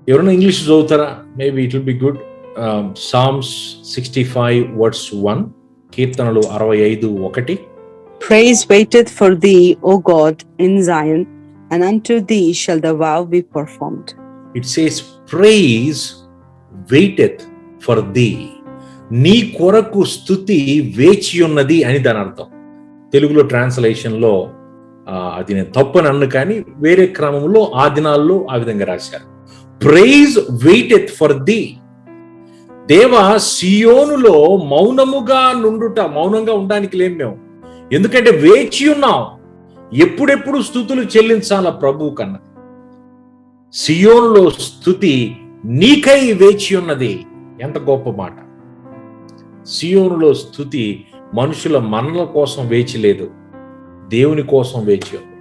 ఎవరైనా ఇంగ్లీష్ చదువుతారా? Maybe it will be good. Psalms 65:1. కీర్తనలు 65:1. Praise waiteth for thee, O God, in Zion, and unto thee shall the vow be performed. It says, praise waiteth for thee. నీ కొరకు స్తుతి వేచి ఉన్నది అని దాని అర్థం. తెలుగులో ట్రాన్స్లేషన్ లో అది నేను తప్పని అన్ను, కానీ వేరే క్రమంలో ఆ దినాల్లో ఆ విధంగా రాశారు. Praise waiteth for the. దేవా, సియోనులో మౌనముగా నుండుట. మౌనంగా ఉండడానికి లేం మేము, ఎందుకంటే వేచి ఉన్నాం. ఎప్పుడెప్పుడు స్తుతులు చెల్లించాల ప్రభు కన్నా. సియోనులో స్తుతి నీకై వేచి ఉన్నది. ఎంత గొప్ప మాట! సియోనులో స్తుతి మనుషుల మనల కోసం వేచి లేదు, దేవుని కోసం వేచి ఉంది.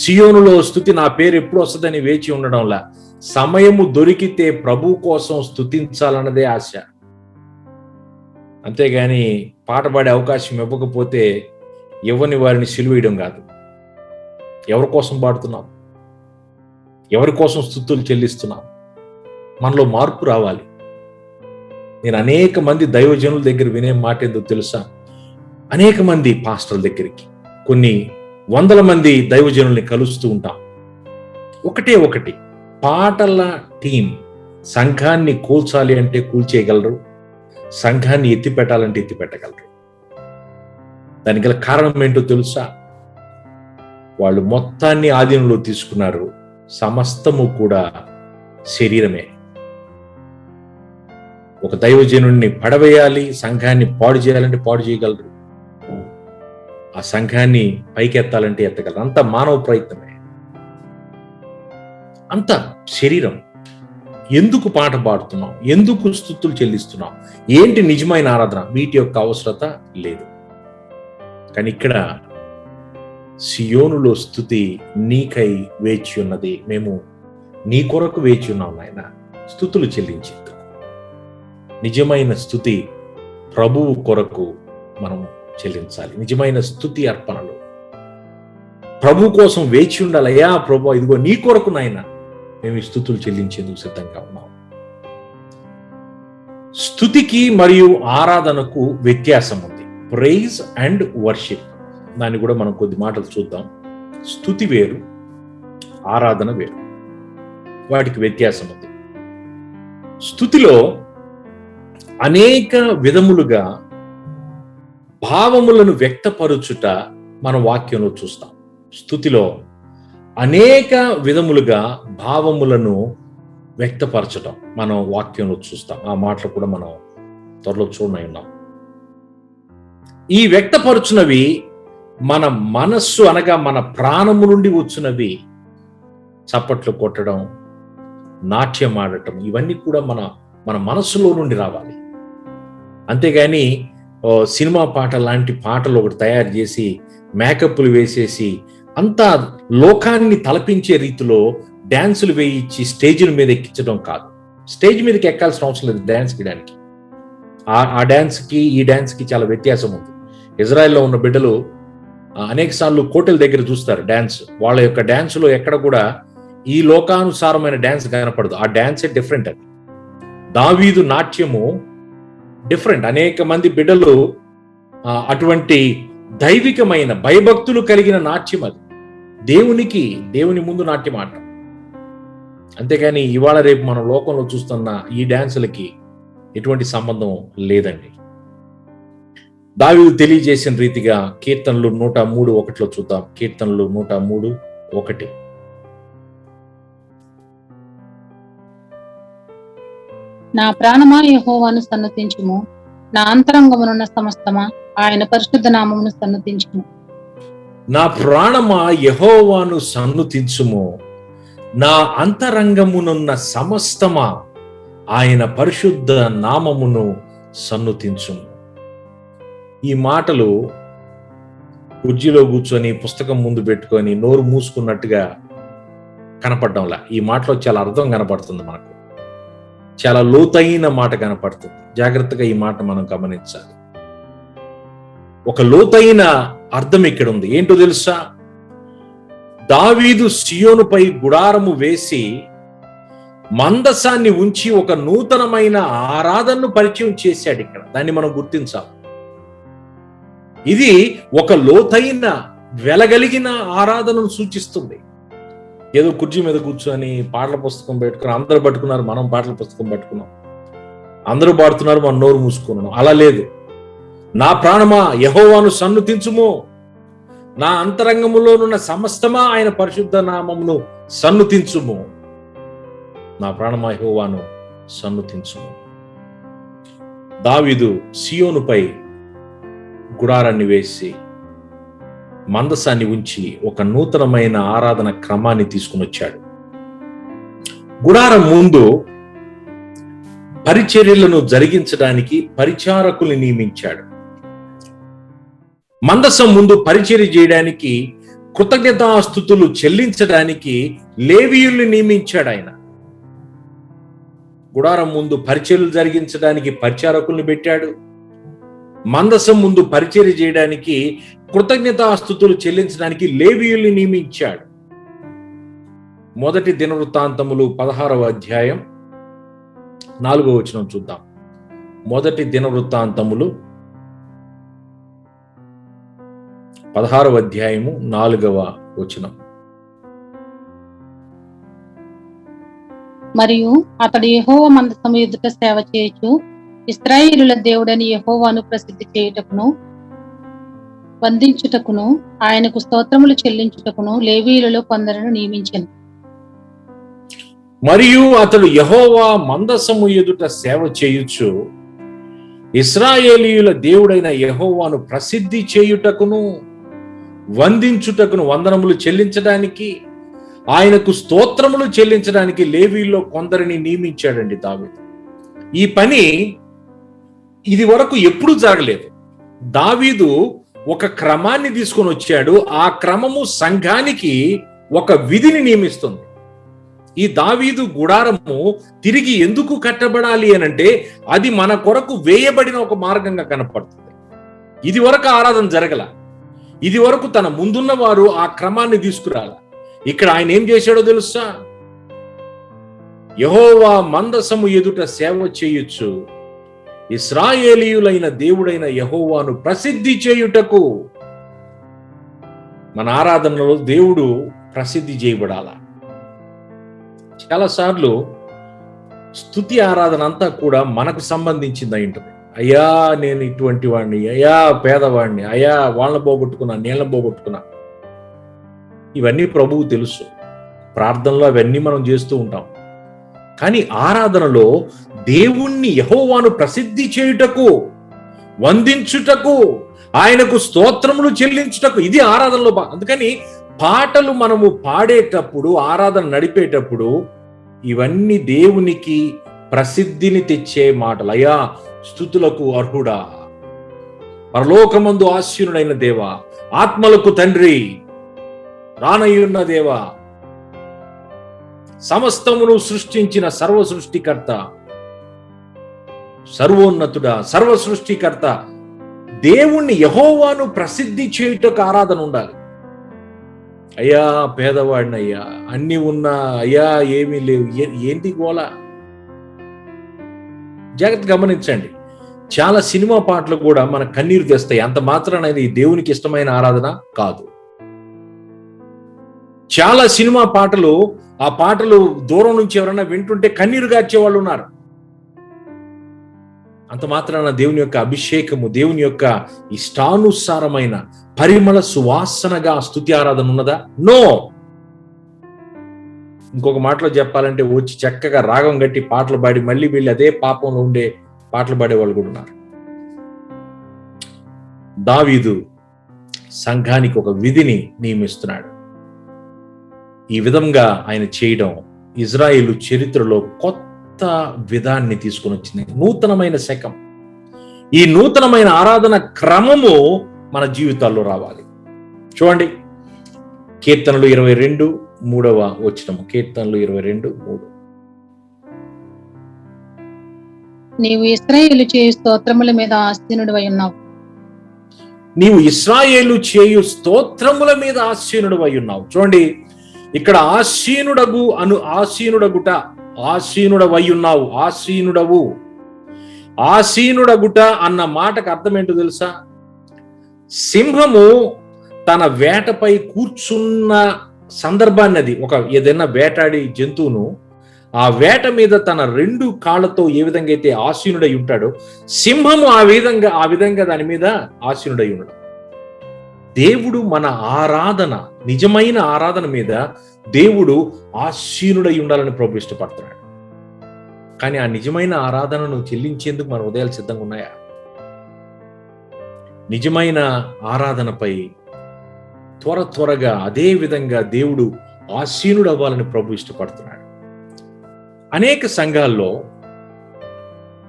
సియోనులో స్తుతి నా పేరు ఎప్పుడు వస్తుందని వేచి ఉండడంలా, సమయము దొరికితే ప్రభు కోసం స్తుతించాలన్నదే ఆశ. అంతేగాని పాట పాడే అవకాశం ఇవ్వకపోతే ఎవరిని వారిని సిలువేయడం కాదు. ఎవరి కోసం పాడుతున్నాం, ఎవరి కోసం స్తుతులు చెల్లిస్తున్నాం? మనలో మార్పు రావాలి. నేను అనేక మంది దైవజనుల దగ్గర వినే మాట ఏందో తెలుసా? అనేక మంది పాస్టర్ల దగ్గరికి, కొన్ని వందల మంది దైవజనుల్ని కలుస్తూ ఉంటాం. ఒకటి పాటల టీం సంఘాన్ని కూల్చాలి అంటే కూల్చేయగలరు, సంఘాన్ని ఎత్తి పెట్టాలంటే ఎత్తి పెట్టగలరు. దానికి గల కారణం ఏంటో తెలుసా? వాళ్ళు మొత్తాన్ని ఆధీనంలో తీసుకున్నారు. సమస్తము కూడా శరీరమే. ఒక దైవజనుడిని పడవేయాలి, సంఘాన్ని పాడు చేయాలంటే పాడు చేయగలరు, ఆ సంఘాన్ని పైకెత్తాలంటే ఎత్తగలరు. అంత మానవ ప్రయత్నమే, అంత శరీరం. ఎందుకు పాట పాడుతున్నాం? ఎందుకు స్తుతులు చెల్లిస్తున్నాం? ఏంటి నిజమైన ఆరాధన? వీటి యొక్క అవసరత లేదు. కానీ ఇక్కడ సియోనులో స్తుతి నీకై వేచి ఉన్నది, మేము నీ కొరకు వేచి ఉన్నాం నాయన. స్తుతులు చెల్లించేందుకు నిజమైన స్తుతి ప్రభువు కొరకు మనం చెల్లించాలి. నిజమైన స్తుతి అర్పణలు ప్రభు కోసం వేచి ఉండాలి. అయ్యా ప్రభు, ఇదిగో నీ కొరకు నాయన మేము ఈ స్తుతులు చెల్లించేందుకు సిద్ధంగా ఉన్నాం. స్తుతికి మరియు ఆరాధనకు వ్యత్యాసం ఉంది. ప్రైజ్ అండ్ వర్షిప్, దాన్ని కూడా మనం కొద్ది మాటలు చూద్దాం. స్తుతి వేరు, ఆరాధన వేరు, వాటికి వ్యత్యాసం ఉంది. స్తుతిలో అనేక విధములుగా భావములను వ్యక్తపరుచుట మన వాక్యంలో చూస్తాం. స్తుతిలో అనేక విధములుగా భావములను వ్యక్తపరచడం మనం వాక్యంలో చూస్తాం. ఆ మాటలు కూడా మనం త్వరలో చూడనున్నాం. ఈ వ్యక్తపరచునవి మన మనస్సు అనగా మన ప్రాణము నుండి వచ్చినవి. చప్పట్లు కొట్టడం, నాట్యం ఆడటం, ఇవన్నీ కూడా మన మనస్సులో నుండి రావాలి. అంతేగాని సినిమా పాట లాంటి పాటలు ఒకటి తయారు చేసి మేకప్లు వేసేసి అంతా లోకాన్ని తలపించే రీతిలో డ్యాన్సులు వేయించి స్టేజ్ల మీద ఎక్కించడం కాదు. స్టేజ్ మీదకి ఎక్కాల్సిన అవసరం లేదు డ్యాన్స్ చేయడానికి. ఆ డ్యాన్స్కి ఈ డ్యాన్స్కి చాలా వ్యత్యాసం ఉంది. ఇజ్రాయెల్లో ఉన్న బిడ్డలు అనేక సార్లు కోటల దగ్గర చూస్తారు డ్యాన్స్. వాళ్ళ యొక్క డ్యాన్స్లో ఎక్కడ కూడా ఈ లోకానుసారమైన డ్యాన్స్ కనపడదు. ఆ డ్యాన్సే డిఫరెంట్. అది దావీదు నాట్యము డిఫరెంట్. అనేక మంది బిడ్డలు అటువంటి దైవికమైన భయభక్తులు కలిగిన నాట్యం అది. దేవుని ముందు నాట్యం ఆడటం. అంతేగాని ఇవాళ రేపు మనం లోకంలో చూస్తున్న ఈ డ్యాన్సులకి ఎటువంటి సంబంధం లేదండి. దావీదు తెలియజేసిన రీతిగా కీర్తనలు 103:1 చూద్దాం. కీర్తనలు 103:1. నా ప్రాణమా యెహోవాను సన్నతించుము, నా అంతరంగమునున్న సమస్తమా ఆయన పరిశుద్ధ నామమును సన్నతించుము. నా ప్రాణమా యెహోవాను సన్నుతించుము, నా అంతరంగమునున్న సమస్తమా ఆయన పరిశుద్ధ నామమును సన్నుతించుము. ఈ మాటలు కుర్చీలో కూర్చొని పుస్తకం ముందు పెట్టుకొని నోరు మూసుకున్నట్టుగా కనపడడంలా. ఈ మాటలో చాలా అర్థం కనపడుతుంది. మనకు చాలా లోతైన మాట కనపడుతుంది. జాగ్రత్తగా ఈ మాట మనం గమనించాలి. ఒక లోతైన అర్థం ఇక్కడ ఉంది. ఏంటో తెలుసా? దావీదు సియోనుపై గుడారము వేసి మందసాన్ని ఉంచి ఒక నూతనమైన ఆరాధనను పరిచయం చేశాడు. ఇక్కడ దాన్ని మనం గుర్తించాలి. ఇది ఒక లోతైన వెలగలిగిన ఆరాధనను సూచిస్తుంది. ఏదో కుర్చీ మీద కూర్చొని పాటల పుస్తకం పెట్టుకుని అందరూ పట్టుకున్నారు, మనం పాటల పుస్తకం పట్టుకున్నాం, అందరూ పాడుతున్నారు, మనం నోరు మూసుకున్నాం. అలా లేదు. నా ప్రాణమా యెహోవాను సన్నుతించుము, నా అంతరంగములోనున్న సమస్తమా ఆయన పరిశుద్ధ నామమును సన్నుతించుము. నా ప్రాణమా యెహోవాను సన్నుతించుము. దావీదు సియోనుపై గుడారాన్ని వేసి మందసాన్ని ఉంచి ఒక నూతనమైన ఆరాధన క్రమాన్ని తీసుకుని వచ్చాడు. గుడారం ముందు పరిచర్యలను జరిగించడానికి పరిచారకుల్ని నియమించాడు. మందసం ముందు పరిచర్య చేయడానికి, కృతజ్ఞతాస్తుతులు చెల్లించడానికి లేవీయుల్ని నియమించాడు ఆయన. గుడారం ముందు పరిచర్యలు జరిగించడానికి పరిచారకుల్ని పెట్టాడు. మందసం ముందు పరిచర్య చేయడానికి, కృతజ్ఞతాస్తుతులు చెల్లించడానికి లేవీయుల్ని నియమించాడు. మొదటి దినవృత్తాంతములు 16వ అధ్యాయం 4వ వచనం చూద్దాం. మొదటి దినవృత్తాంతములు 16వ అధ్యాయము 4వ వచనం. మరియు అతడు యెహోవా మందసము ఎదుట సేవ చేయొచ్చు ఇశ్రాయేలుల దేవుడని యెహోవాను ప్రసిద్ధి చేయుటకును వందించుటకును ఆయనకు స్తోత్రములు చెల్లించుటకును లేవీయులలో కొందరును నియమించెను. మరియు అతడు యెహోవా మందసము ఎదుట సేవ చేయుచు ఇశ్రాయేలీయుల దేవుడైన యెహోవాను ప్రసిద్ధి చేయుటకును వందించుటకును, వందనములు చెల్లించడానికి, ఆయనకు స్తోత్రములు చెల్లించడానికి లేవీయుల్లో కొందరిని నియమించాడండి దావీదు. ఈ పని ఇది వరకు ఎప్పుడూ జరగలేదు. దావీదు ఒక క్రమాన్ని తీసుకొని వచ్చాడు. ఆ క్రమము సంఘానికి ఒక విధిని నియమిస్తుంది. ఈ దావీదు గుడారము తిరిగి ఎందుకు కట్టబడాలి అనంటే అది మన కొరకు వేయబడిన ఒక మార్గంగా కనపడుతుంది. ఇది వరకు ఆరాధన జరగల. ఇది వరకు తన ముందున్న వారు ఆ క్రమాన్ని తీసుకురాల. ఇక్కడ ఆయన ఏం చేశాడో తెలుసా? యెహోవా మందసము ఎదుట సేవ చేయొచ్చు ఇశ్రాయేలీయులైన దేవుడైన యెహోవాను ప్రసిద్ధి చేయుటకు. మన ఆరాధనలో దేవుడు ప్రసిద్ధి చేయబడాల. చాలాసార్లు స్తుతి ఆరాధన అంతా కూడా మనకు సంబంధించింది అయి ఉంటుంది. అయ్యా నేను ఇటువంటి వాడిని, అయ్యా పేదవాడిని, అయ్యా వాళ్ళని పోగొట్టుకున్నా, నీళ్ళని పోగొట్టుకున్నా. ఇవన్నీ ప్రభువు తెలుసు. ప్రార్థనలో అవన్నీ మనం చేస్తూ ఉంటాం. కానీ ఆరాధనలో దేవుణ్ణి యెహోవాను ప్రసిద్ధి చేయుటకు, వందించుటకు, ఆయనకు స్తోత్రములు చెల్లించుటకు, ఇది ఆరాధనలో అందుకని పాటలు మనము పాడేటప్పుడు, ఆరాధన నడిపేటప్పుడు ఇవన్నీ దేవునికి ప్రసిద్ధిని తెచ్చే మాటలు. అయ్యా స్తుతులకు అర్హుడా, పరలోకమందు ఆశీనుడైన దేవా, ఆత్మలకు తండ్రి, రానయ్యున్న దేవా, సమస్తమును సృష్టించిన సర్వ సృష్టికర్త, సర్వోన్నతుడా, సర్వ సృష్టికర్త దేవుణ్ణి యెహోవాను ప్రసిద్ధి చేయుటకు ఆరాధన ఉండాలి. అయ్యా పేదవాడిని, అయ్యా అన్ని ఉన్నా, అయ్యా ఏమీ లేవు, ఏంటి గోల? జాగ్రత్త గమనించండి. చాలా సినిమా పాటలు కూడా మన కన్నీరు తెస్తాయి. అంత మాత్రాన ఇది దేవునికి ఇష్టమైన ఆరాధన కాదు. చాలా సినిమా పాటలు, ఆ పాటలు దూరం నుంచి ఎవరైనా వింటుంటే కన్నీరు గార్చే వాళ్ళు ఉన్నారు. అంత మాత్రాన దేవుని యొక్క అభిషేకము, దేవుని యొక్క ఇష్టానుసారమైన పరిమళ సువాసనగా స్తుతి ఆరాధన ఉన్నదా? నో. ఇంకొక మాటలో చెప్పాలంటే వచ్చి చక్కగా రాగం గట్టి పాటలు పాడి మళ్ళీ వీళ్ళు అదే పాపంలో ఉండే పాటలు పాడే వాళ్ళు కూడా ఉన్నారు. దావీదు సంఘానికి ఒక విధిని నియమిస్తున్నాడు. ఈ విధంగా ఆయన చేయడం ఇజ్రాయేలు చరిత్రలో కొత్త విధాన్ని తీసుకొని వచ్చింది. నూతనమైన శకం. ఈ నూతనమైన ఆరాధన క్రమము మన జీవితాల్లో రావాలి. చూడండి, కీర్తనలు 22:3 వచనము. కీర్తనలు 22:3. నీవు ఇశ్రాయేలు చేయు స్తోత్రముల మీద ఆసీనుడివై ఉన్నావు. నీవు ఇశ్రాయేలు చేయు స్తోత్రముల మీద ఆసీనుడివై ఉన్నావు. చూడండి, ఇక్కడ ఆసీనుడగుట, ఆసీనుడవై ఉన్నావు, ఆసీనుడవు, ఆసీనుడగుట అన్న మాటకు అర్థం ఏంటో తెలుసా? సింహము తన వేటపై కూర్చున్న సందర్భాన్ని, అది ఒక ఏదైనా వేటాడి జంతువును ఆ వేట మీద తన 2 కాళ్ళతో ఏ విధంగా అయితే ఆసీనుడై ఉంటాడో, సింహము ఆ విధంగా దాని మీద ఆసీనుడై ఉన్నాడు. దేవుడు మన ఆరాధన, నిజమైన ఆరాధన మీద దేవుడు ఆసీనుడై ఉండాలని ప్రభు ఇష్టపడుతున్నాడు. కానీ ఆ నిజమైన ఆరాధనను చెల్లించేందుకు మన హృదయాలు సిద్ధంగా ఉన్నాయా? నిజమైన ఆరాధనపై త్వరగా అదే విధంగా దేవుడు ఆసీనుడు అవ్వాలని ప్రభు ఇష్టపడుతున్నాడు. అనేక సంఘాల్లో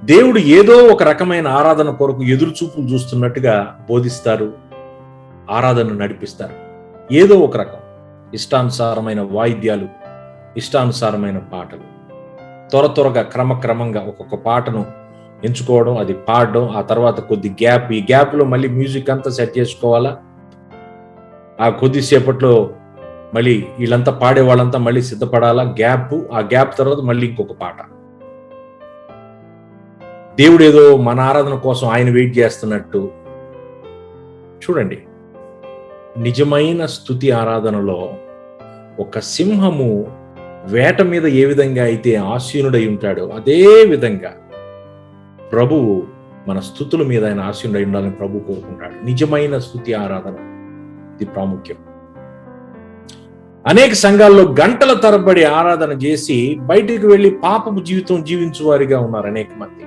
దేవుడు ఏదో ఒక రకమైన ఆరాధన కొరకు ఎదురు చూపులు చూస్తున్నట్టుగా బోధిస్తారు, ఆరాధన నడిపిస్తారు. ఏదో ఒక రకం ఇష్టానుసారమైన వాయిద్యాలు, ఇష్టానుసారమైన పాటలు, త్వరగా క్రమక్రమంగా ఒక్కొక్క పాటను ఎంచుకోవడం, అది పాడడం, ఆ తర్వాత కొద్ది గ్యాప్, ఈ గ్యాప్లో మళ్ళీ మ్యూజిక్ అంతా సెట్ చేసుకోవాలా, ఆ కొద్దిసేపట్లో మళ్ళీ వీళ్ళంతా పాడే వాళ్ళంతా మళ్ళీ సిద్ధపడాలా, ఆ గ్యాప్ తర్వాత మళ్ళీ ఇంకొక పాట. దేవుడు ఏదో మన ఆరాధన కోసం ఆయన వెయిట్ చేస్తున్నట్టు. చూడండి, నిజమైన స్తుతి ఆరాధనలో ఒక సింహము వేట మీద ఏ విధంగా అయితే ఆసీనుడై ఉంటాడో అదే విధంగా ప్రభువు మన స్తుతుల మీద ఆయన ఆసీనుడై ఉండాలని ప్రభు కోరుకుంటాడు. నిజమైన స్తుతి ఆరాధన ఇది ప్రాముఖ్యం. అనేక సంఘాల్లో గంటల తరబడి ఆరాధన చేసి బయటికి వెళ్ళి పాపపు జీవితం జీవించు వారిగా ఉన్నారు అనేక మంది.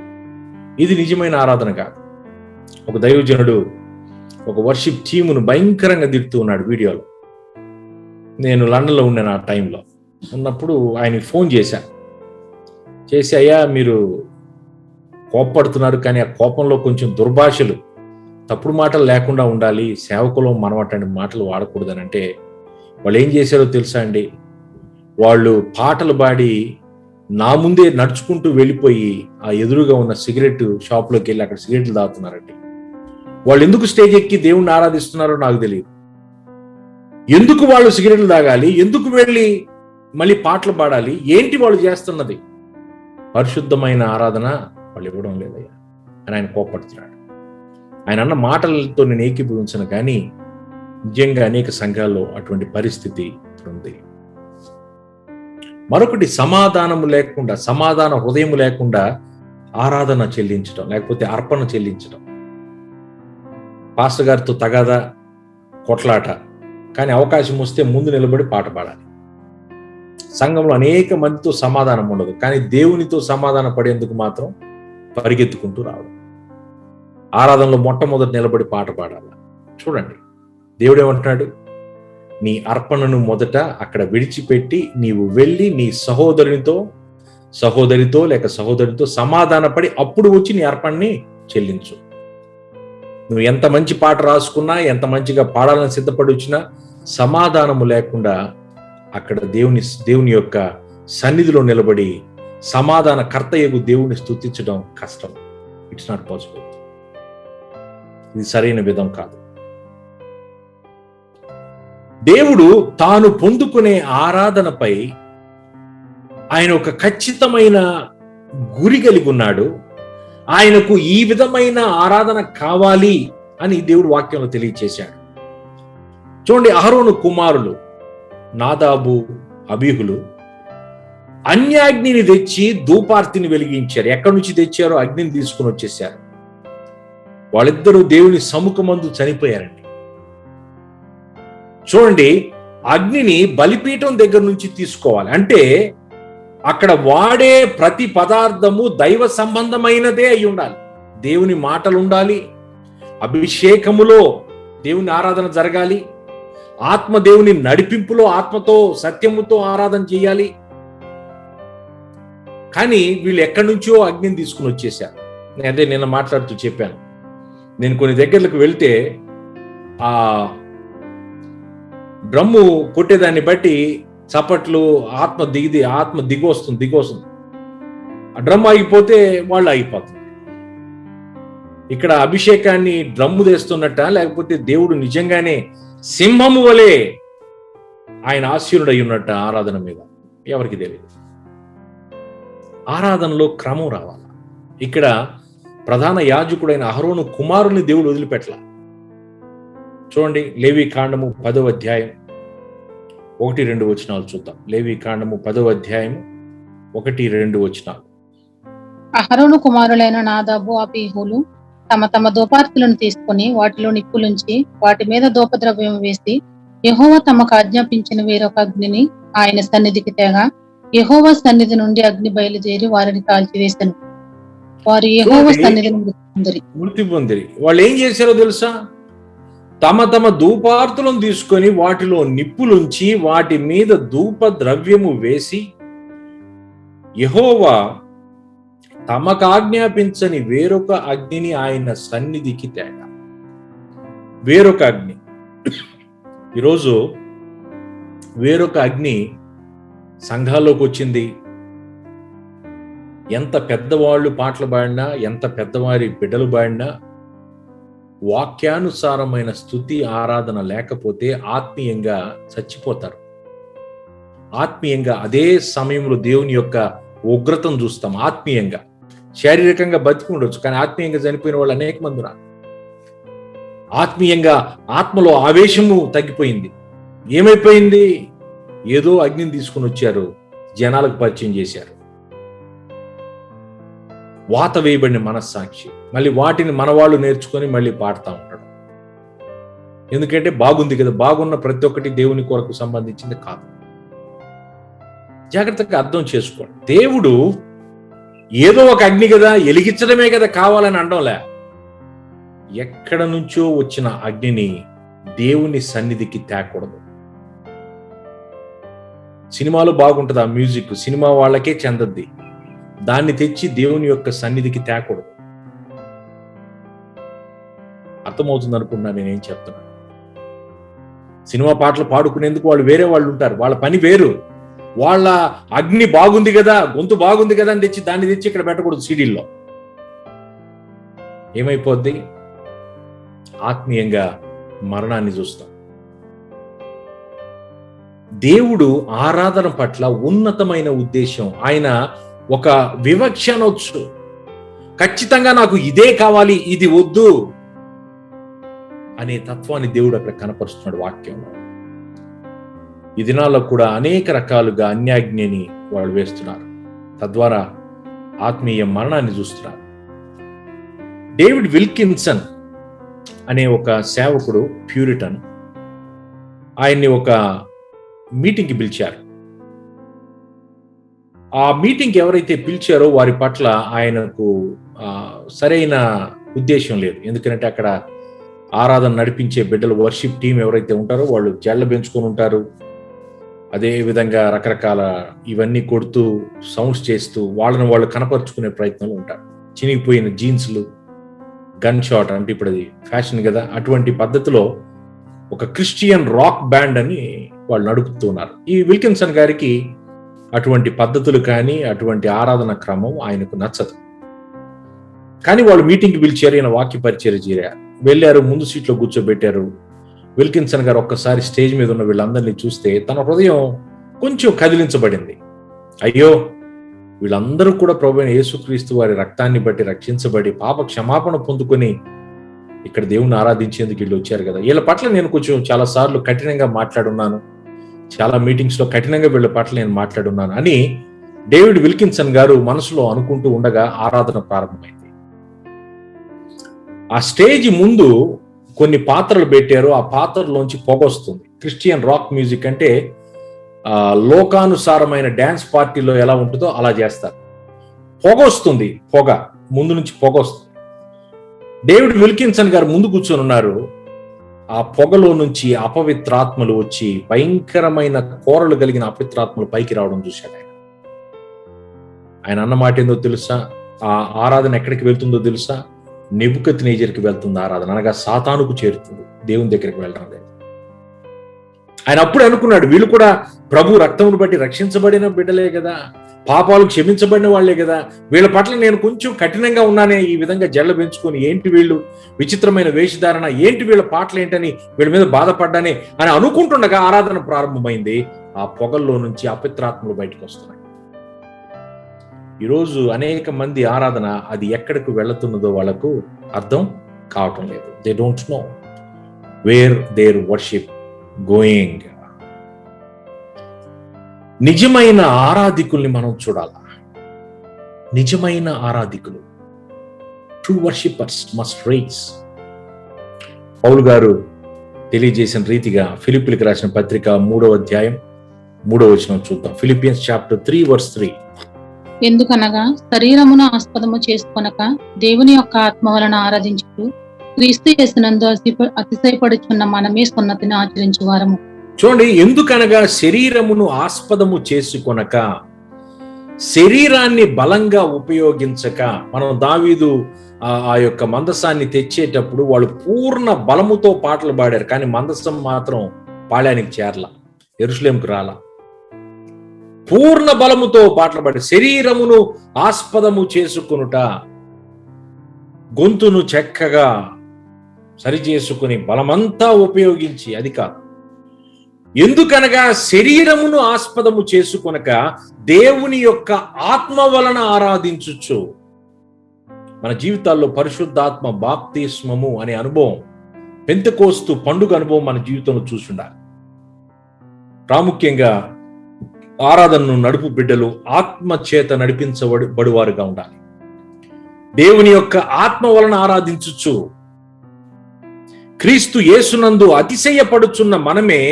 ఇది నిజమైన ఆరాధన కాదు. ఒక దైవజనుడు ఒక వర్షిప్ టీమును భయంకరంగా తిడుతూ ఉన్నాడు వీడియోలో. నేను లండన్లో ఉన్నాను ఆ టైంలో. ఉన్నప్పుడు ఆయనకి ఫోన్ చేసి, అయ్యా మీరు కోప్పడుతున్నారు, కానీ ఆ కోపంలో కొంచెం దుర్భాషలు, తప్పుడు మాటలు లేకుండా ఉండాలి, సేవకులు మనం అట్లాంటి మాటలు వాడకూడదని. అంటే వాళ్ళు ఏం చేశారో తెలుసా అండి? వాళ్ళు పాటలు పాడి నా ముందే నడుచుకుంటూ వెళ్ళిపోయి ఆ ఎదురుగా ఉన్న సిగరెట్ షాప్లోకి వెళ్ళి అక్కడ సిగరెట్లు తాగుతున్నారండి. వాళ్ళు ఎందుకు స్టేజ్ ఎక్కి దేవుణ్ణి ఆరాధిస్తున్నారో నాకు తెలియదు. ఎందుకు వాళ్ళు సిగరెట్లు తాగాలి, ఎందుకు వెళ్ళి మళ్ళీ పాటలు పాడాలి, ఏంటి వాళ్ళు చేస్తున్నది? పరిశుద్ధమైన ఆరాధన వాళ్ళు ఇవ్వడం లేదయ్యా అని ఆయన కోపడుతున్నాడు. ఆయన అన్న మాటలతో నేను ఏకీభవించను, కానీ నిజంగా అనేక సంఘాల్లో అటువంటి పరిస్థితి ఉంది. మరొకటి సమాధానము లేకుండా, సమాధాన హృదయం లేకుండా ఆరాధన చెల్లించడం, లేకపోతే అర్పణ చెల్లించడం. పాస్టర్ గారితో తగాదా, కొట్లాట, కానీ అవకాశం వస్తే ముందు నిలబడి పాట పాడాలి. సంఘంలో అనేక మందితో సమాధానం ఉండదు, కానీ దేవునితో సమాధాన పడేందుకు మాత్రం పరిగెత్తుకుంటూ రావడం. ఆరాధనలో మొట్టమొదటి నిలబడి పాట పాడాలి. చూడండి, దేవుడు ఏమంటున్నాడు? నీ అర్పణను మొదట అక్కడ విడిచిపెట్టి నీవు వెళ్ళి నీ సహోదరితో లేక సహోదరితో సమాధానపడి అప్పుడు వచ్చి నీ అర్పణని చెల్లించు. నువ్వు ఎంత మంచి పాట రాసుకున్నా, ఎంత మంచిగా పాడాలని సిద్ధపడి వచ్చినా సమాధానము లేకుండా అక్కడ దేవుని యొక్క సన్నిధిలో నిలబడి సమాధాన కర్తయ్యకు దేవుని స్తుతించడం కష్టం. It's not possible. ఇది సరైన విధం కాదు. దేవుడు తాను పొందుకునే ఆరాధనపై ఆయన ఒక ఖచ్చితమైన గురి కలిగి ఉన్నాడు. ఆయనకు ఈ విధమైన ఆరాధన కావాలి అని దేవుడు వాక్యంలో తెలియచేశాడు. చూడండి, అహరోను కుమారులు నాదాబు, అబీహులు అన్యాగ్నిని తెచ్చి ధూపార్తిని వెలిగించారు. ఎక్కడి నుంచి తెచ్చారో అగ్నిని తీసుకుని వచ్చేసారు. వాళ్ళిద్దరూ దేవుని సముఖమందు చనిపోయారండి. చూడండి, అగ్నిని బలిపీఠం దగ్గర నుంచి తీసుకోవాలి అంటే అక్కడ వాడే ప్రతి పదార్థము దైవ సంబంధమైనదే అయి ఉండాలి. దేవుని మాటలు ఉండాలి, అభిషేకములో దేవుని ఆరాధన జరగాలి, ఆత్మ దేవుని నడిపింపులో ఆత్మతో సత్యముతో ఆరాధన చేయాలి. కానీ వీళ్ళు ఎక్కడి నుంచో అగ్నిని తీసుకుని వచ్చేసారు. అదే నిన్న మాట్లాడుతూ చెప్పాను. నేను కొన్ని దగ్గరకు వెళ్తే ఆ డ్రమ్ము కొట్టేదాన్ని బట్టి చప్పట్లు, ఆత్మ దిగి వస్తుంది. ఆ డ్రమ్ ఆగిపోతే వాళ్ళు ఆగిపోతుంది. ఇక్కడ అభిషేకాన్ని డ్రమ్ము తెస్తున్నట్ట, లేకపోతే దేవుడు నిజంగానే సింహము వలె ఆయన ఆశీనుడై ఉన్నట్ట ఆరాధన మీద? ఎవరికి తెలియదు. ఆరాధనలో క్రమం రావాలి. ఇక్కడ ప్రధాన యాజకుడైన అహరోను కుమారుని దేవుడు వదిలిపెట్టల. చూడండి, లేవి కాండము 10వ అధ్యాయం 1-2 వచనాలు చూద్దాం. లేవి కాండము 10వ అధ్యాయం 1-2 వచనాలు. అహరోను కుమారులైన నాదాబు, అబీహులు తమ తమ ధూపార్తులను తీసుకుని వాటిలో నిప్పులుంచి వాటి మీద ధూపద్రవ్యం వేసి యెహోవా తమకు ఆజ్ఞాపించిన వేరొక అగ్నిని ఆయన సన్నిధికి తేగా యెహోవా సన్నిధి నుండి అగ్ని బయలుదేరి వారిని కాల్చివేసెను. వారు యెహోవా సన్నిధిని మృతి పొందిరి. వాళ్ళు ఏం చేశారో తెలుసా? తమ తమ ధూపార్తులను తీసుకొని వాటిలో నిప్పులుంచి వాటి మీద ధూప ద్రవ్యము వేసి యెహోవా తమకు ఆజ్ఞాపించని వేరొక అగ్నిని ఆయన సన్నిధికి తేట. వేరొక అగ్ని. ఈరోజు వేరొక అగ్ని సంఘాల్లోకి వచ్చింది. ఎంత పెద్దవాళ్ళు పాటలు పాడినా, ఎంత పెద్దవారి బిడ్డలు పాడినా, వాక్యానుసారమైన స్తుతి ఆరాధన లేకపోతే ఆత్మీయంగా చచ్చిపోతారు. ఆత్మీయంగా అదే సమయంలో దేవుని యొక్క ఉగ్రతను చూస్తాం. ఆత్మీయంగా, శారీరకంగా బతికి ఉండొచ్చు, కానీ ఆత్మీయంగా చనిపోయిన వాళ్ళు అనేక మంది ఉన్నారు. ఆత్మీయంగా ఆత్మలో ఆవేశము తగ్గిపోయింది. ఏమైపోయింది? ఏదో అగ్నిని తీసుకుని వచ్చారు, జనాలకు పరిచయం చేశారు. వాత వేయబడిన మనస్సాక్షి. మళ్ళీ వాటిని మన వాళ్ళు నేర్చుకొని మళ్ళీ పాడుతూ ఉంటాడు. ఎందుకంటే బాగుంది కదా, బాగున్న ప్రతి ఒక్కటి దేవుని కొరకు సంబంధించింది కాదు. జాగ్రత్తగా అర్థం చేసుకోండి. దేవుడు ఏదో ఒక అగ్ని కదా, వెలిగించడమే కదా కావాలని అనడంలే. ఎక్కడ నుంచో వచ్చిన అగ్నిని దేవుని సన్నిధికి తేకూడదు. సినిమాలో బాగుంటుంది ఆ మ్యూజిక్, సినిమా వాళ్ళకే చెందద్ది. దాన్ని తెచ్చి దేవుని యొక్క సన్నిధికి తేకూడదు. అర్థమవుతుంది అనుకున్నా నేనేం చెప్తున్నాను. సినిమా పాటలు పాడుకునేందుకు వాళ్ళు వేరే వాళ్ళు ఉంటారు, వాళ్ళ పని వేరు. వాళ్ళ అగ్ని బాగుంది కదా, గొంతు బాగుంది కదా అని తెచ్చి దాన్ని తెచ్చి ఇక్కడ పెట్టకూడదు. సీడీల్లో ఏమైపోద్ది? ఆత్మీయంగా మరణాన్ని చూస్తాం. దేవుడు ఆరాధన పట్ల ఉన్నతమైన ఉద్దేశం. ఆయన ఒక వివక్ష అనొచ్చు. ఖచ్చితంగా నాకు ఇదే కావాలి, ఇది వద్దు అనే తత్వాన్ని దేవుడు అక్కడ కనపరుస్తున్నాడు వాక్యంలో. ఈ దినాల్లో కూడా అనేక రకాలుగా అన్యాజ్ఞని వాళ్ళు వేస్తున్నారు. తద్వారా ఆత్మీయ మరణాన్ని చూస్తున్నారు. డేవిడ్ విల్కిన్సన్ అనే ఒక సేవకుడు, ప్యూరిటన్, ఆయన్ని ఒక మీటింగ్కి పిలిచారు. ఆ మీటింగ్ ఎవరైతే పిలిచారో వారి పట్ల ఆయనకు సరైన ఉద్దేశం లేదు. ఎందుకంటే అక్కడ ఆరాధన నడిపించే బిడ్డలు, వర్షిప్ టీం ఎవరైతే ఉంటారో వాళ్ళు జెళ్ళ పెంచుకొని ఉంటారు. అదే విధంగా రకరకాల ఇవన్నీ కొడుతూ, సౌండ్స్ చేస్తూ వాళ్ళని వాళ్ళు కనపరుచుకునే ప్రయత్నంలో ఉంటారు. చినిగిపోయిన జీన్స్లు, గన్ షాట్, అంటే ఇప్పుడు అది ఫ్యాషన్ కదా, అటువంటి పద్ధతిలో ఒక క్రిస్టియన్ రాక్ బ్యాండ్ అని వాళ్ళు నడుపుతున్నారు. ఈ విల్కిన్సన్ గారికి అటువంటి పద్ధతులు కానీ అటువంటి ఆరాధన క్రమం ఆయనకు నచ్చదు. కానీ వాళ్ళు మీటింగ్కి పిలిచారు, ఈయన వాక్య పరిచర్య వెళ్ళారు, ముందు సీట్లో కూర్చోబెట్టారు. విల్కిన్సన్ గారు ఒక్కసారి స్టేజ్ మీద ఉన్న వీళ్ళందరినీ చూస్తే తన హృదయం కొంచెం కదిలించబడింది. అయ్యో, వీళ్ళందరూ కూడా ప్రభువైన యేసుక్రీస్తు వారి రక్తాన్ని బట్టి రక్షించబడి పాప క్షమాపణ పొందుకొని ఇక్కడ దేవుని ఆరాధించేందుకు వీళ్ళు వచ్చారు కదా, వీళ్ళ పట్ల నేను కొంచెం చాలా సార్లు కఠినంగా మాట్లాడున్నాను, చాలా మీటింగ్స్ లో కఠినంగా వీళ్ళ పట్ల నేను మాట్లాడున్నాను అని డేవిడ్ విల్కిన్సన్ గారు మనసులో అనుకుంటూ ఉండగా ఆరాధన ప్రారంభమైంది. ఆ స్టేజ్ ముందు కొన్ని పాత్రలు పెట్టారు. ఆ పాత్రలోంచి పొగ వస్తుంది. క్రిస్టియన్ రాక్ మ్యూజిక్ అంటే లోకానుసారమైన డ్యాన్స్ పార్టీలో ఎలా ఉంటుందో అలా చేస్తారు. పొగ వస్తుంది, పొగ ముందు నుంచి పొగ వస్తుంది. డేవిడ్ విల్కిన్సన్ గారు ముందు కూర్చొని ఉన్నారు. ఆ పొగలో నుంచి అపవిత్రాత్మలు వచ్చి భయంకరమైన కోరలు కలిగిన అపవిత్రాత్మలు పైకి రావడం చూశాడు. ఆయన అన్న మాట ఏందో తెలుసా? ఆ ఆరాధన ఎక్కడికి వెళ్తుందో తెలుసా? నెబుకద్నెజరుకి వెళ్తుంది ఆరాధన, అనగా సాతానుకు చేరుతుంది, దేవుని దగ్గరికి వెళ్ళడం లేదు. ఆయన అప్పుడు అనుకున్నాడు, వీళ్ళు కూడా ప్రభు రక్తమును బట్టి రక్షించబడిన బిడ్డలే కదా, పాపాలు క్షమించబడిన వాళ్లే కదా, వీళ్ళ పట్ల నేను కొంచెం కఠినంగా ఉన్నానే, ఈ విధంగా జల్ల పెంచుకొని ఏంటి వీళ్ళు విచిత్రమైన వేషధారణ, ఏంటి వీళ్ళ పాటలు ఏంటని వీళ్ళ మీద బాధపడ్డానే అని అనుకుంటుండగా ఆరాధన ప్రారంభమైంది. ఆ పొగల్లో నుంచి అపవిత్రాత్మలు బయటకు వస్తున్నాయి. ఈరోజు అనేక మంది ఆరాధన అది ఎక్కడికి వెళుతున్నదో వాళ్ళకు అర్థం కావటం లేదు. They don't know where their worship going. నిజమైన ఆరాధికుల్ని మనం చూడాలా. నిజమైన ఆరాధికులు, ట్రూ వర్షిపర్స్ మస్ట్ రైజ్. పౌలు గారు తెలియజేసిన రీతిగా ఫిలిప్పీలకు రాసిన పత్రిక 3వ అధ్యాయం 3వ వచనం చూద్దాం. Philippians chapter 3 verse 3. ఎందుకనగా శరీరమును ఆస్పదము చేసుకొనక దేవుని యొక్క ఆత్మ వలన ఆరాధించుటూ క్రీస్తు యేసునందు అతిశయపడుచున్న మనమే సున్నతిని ఆచరించు వారము. చూడండి, ఎందుకనగా శరీరమును ఆస్పదము చేసుకొనక, శరీరాన్ని బలంగా ఉపయోగించక, మనం దావీదు ఆ యొక్క మందసాన్ని తెచ్చేటప్పుడు వాళ్ళు పూర్ణ బలముతో పాటలు పాడారు, కానీ మందసం మాత్రం పాళయానికి చేరల, యెరూషలేముకు రాల. పూర్ణ బలముతో పాటలు పాడారు. శరీరమును ఆస్పదము చేసుకొనుట, గొంతును చక్కగా సరిచేసుకుని బలమంతా ఉపయోగించి, అది కాదు. ఎందుకనగా శరీరమును ఆస్పదము చేసుకొనక దేవుని యొక్క ఆత్మ వలన ఆరాధించుచు. మన జీవితాల్లో పరిశుద్ధాత్మ బాప్తిస్మము అనే అనుభవం, పెంతెకోస్తు పండుగ అనుభవం మన జీవితంలో చూసుండాలి. ప్రాముఖ్యంగా ఆరాధనను నడుపు బిడ్డలు ఆత్మ చేత నడిపించబడువారుగా ఉండాలి. దేవుని యొక్క ఆత్మ వలన ఆరాధించుచు క్రీస్తు యేసునందు అతిశయపడుచున్న మనమే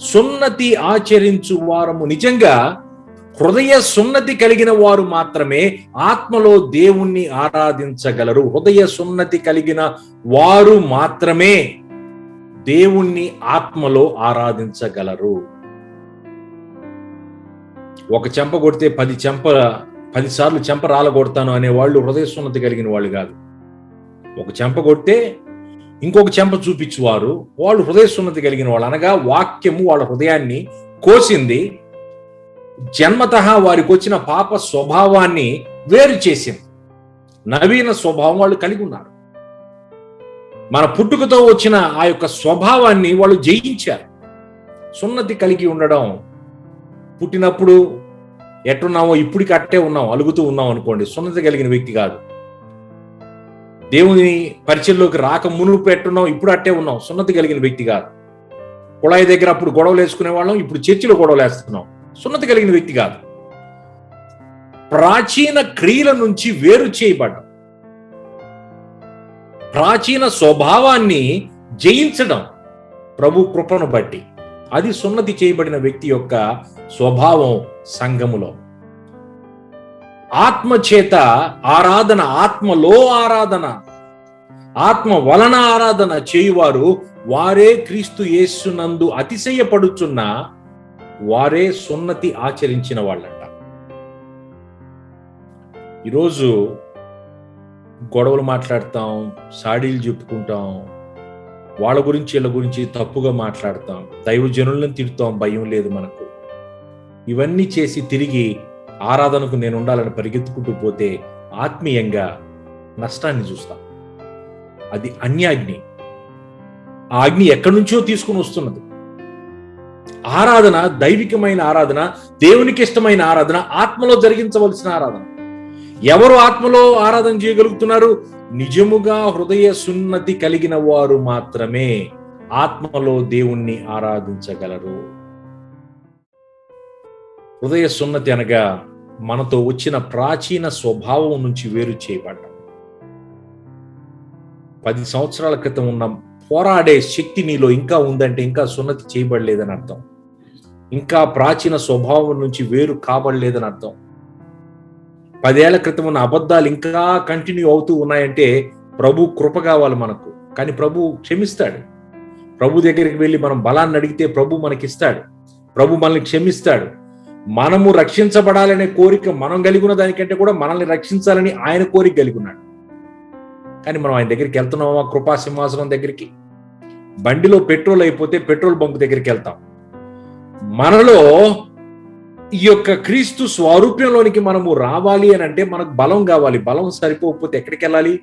సున్నతి ఆచరించు వారము. నిజంగా హృదయ సున్నతి కలిగిన వారు మాత్రమే ఆత్మలో దేవుణ్ణి ఆరాధించగలరు. హృదయ సున్నతి కలిగిన వారు మాత్రమే దేవుణ్ణి ఆత్మలో ఆరాధించగలరు. ఒక చెంప కొడితే 10 సార్లు చెంప రాలగొడతాను అనే వాళ్ళు హృదయ సున్నతి కలిగిన వాళ్ళు కాదు. ఒక చెంప కొడితే ఇంకొక చెంప చూపించువారు వాళ్ళు హృదయ సున్నతి కలిగిన వాళ్ళు. అనగా వాక్యము వాళ్ళ హృదయాన్ని కోసింది, జన్మతః వారికి వచ్చిన పాప స్వభావాన్ని వేరు చేసింది. నవీన స్వభావం వాళ్ళు కలిగి ఉన్నారు. మన పుట్టుకతో వచ్చిన ఆ యొక్క స్వభావాన్ని వాళ్ళు జయించారు. సున్నతి కలిగి ఉండడం, పుట్టినప్పుడు ఎట్టున్నామో ఇప్పటికి అట్టే ఉన్నాం, అలుగుతూ ఉన్నాం అనుకోండి, సున్నతి కలిగిన వ్యక్తి కాదు. దేవుని పరిచయంలోకి రాక మునుపు ఎట్టున్నాం, ఇప్పుడు అట్టే ఉన్నాం, సున్నతి కలిగిన వ్యక్తి కాదు. కుళాయి దగ్గర అప్పుడు గొడవలు వేసుకునే వాళ్ళం, ఇప్పుడు చర్చిలో గొడవలు వేస్తున్నాం, సున్నతి కలిగిన వ్యక్తి కాదు. ప్రాచీన క్రియల నుంచి వేరు చేయబడ్డం, ప్రాచీన స్వభావాన్ని జయించడం ప్రభు కృపను బట్టి, అది సున్నతి చేయబడిన వ్యక్తి యొక్క స్వభావం. సంఘములో ఆత్మ చేత ఆరాధన, ఆత్మలో ఆరాధన, ఆత్మ వలన ఆరాధన చేయువారు వారే క్రీస్తు యేసునందు అతిశయపడుచున్న వారే సున్నతి ఆచరించిన వాళ్ళంట. ఈరోజు గొడవలు మాట్లాడతాం, సాడీలు చెప్పుకుంటాం, వాళ్ళ గురించి వీళ్ళ గురించి తప్పుగా మాట్లాడతాం, దైవజనులను తిడుతాం, భయం లేదు మనకు. ఇవన్నీ చేసి తిరిగి ఆరాధనకు నేను ఉండాలని పరిగెత్తుకుంటూ పోతే ఆత్మీయంగా నష్టాన్ని చూస్తాం. అది అన్యాగ్ని. ఆ అగ్ని ఎక్కడి నుంచో తీసుకుని వస్తున్నది. ఆరాధన దైవికమైన ఆరాధన, దేవునికి ఇష్టమైన ఆరాధన, ఆత్మలో జరిగించవలసిన ఆరాధన. ఎవరు ఆత్మలో ఆరాధన చేయగలుగుతున్నారు? నిజముగా హృదయ సున్నతి కలిగిన వారు మాత్రమే ఆత్మలో దేవుణ్ణి ఆరాధించగలరు. హృదయ సున్నతి అనగా మనతో వచ్చిన ప్రాచీన స్వభావం నుంచి వేరు చేయబడ్డం. 10 సంవత్సరాల క్రితం ఉన్న పోరాడే శక్తి నీలో ఇంకా ఉందంటే ఇంకా సున్నతి చేయబడలేదని అర్థం. ఇంకా ప్రాచీన స్వభావం నుంచి వేరు కాబడలేదని అర్థం. 10 ఏళ్ల క్రితం ఉన్న అబద్ధాలు ఇంకా కంటిన్యూ అవుతూ ఉన్నాయంటే ప్రభు కృప కావాలి మనకు. కానీ ప్రభు క్షమిస్తాడు. ప్రభు దగ్గరికి వెళ్ళి మనం బలాన్ని అడిగితే ప్రభు మనకిస్తాడు. ప్రభు మనల్ని క్షమిస్తాడు. మనము రక్షించబడాలనే కోరిక మనం కలిగి ఉన్న దానికంటే కూడా మనల్ని రక్షించాలని ఆయన కోరిక కలిగి ఉన్నాడు. కానీ మనం ఆయన దగ్గరికి వెళ్తున్నామా? కృపా సింహాసనం దగ్గరికి. బండిలో పెట్రోల్ అయిపోతే పెట్రోల్ బంక్ దగ్గరికి వెళ్తాం. మనలో ఈ యొక్క క్రీస్తు స్వారూప్యంలోనికి మనము రావాలి అని అంటే మనకు బలం కావాలి. బలం సరిపోకపోతే ఎక్కడికి వెళ్ళాలి?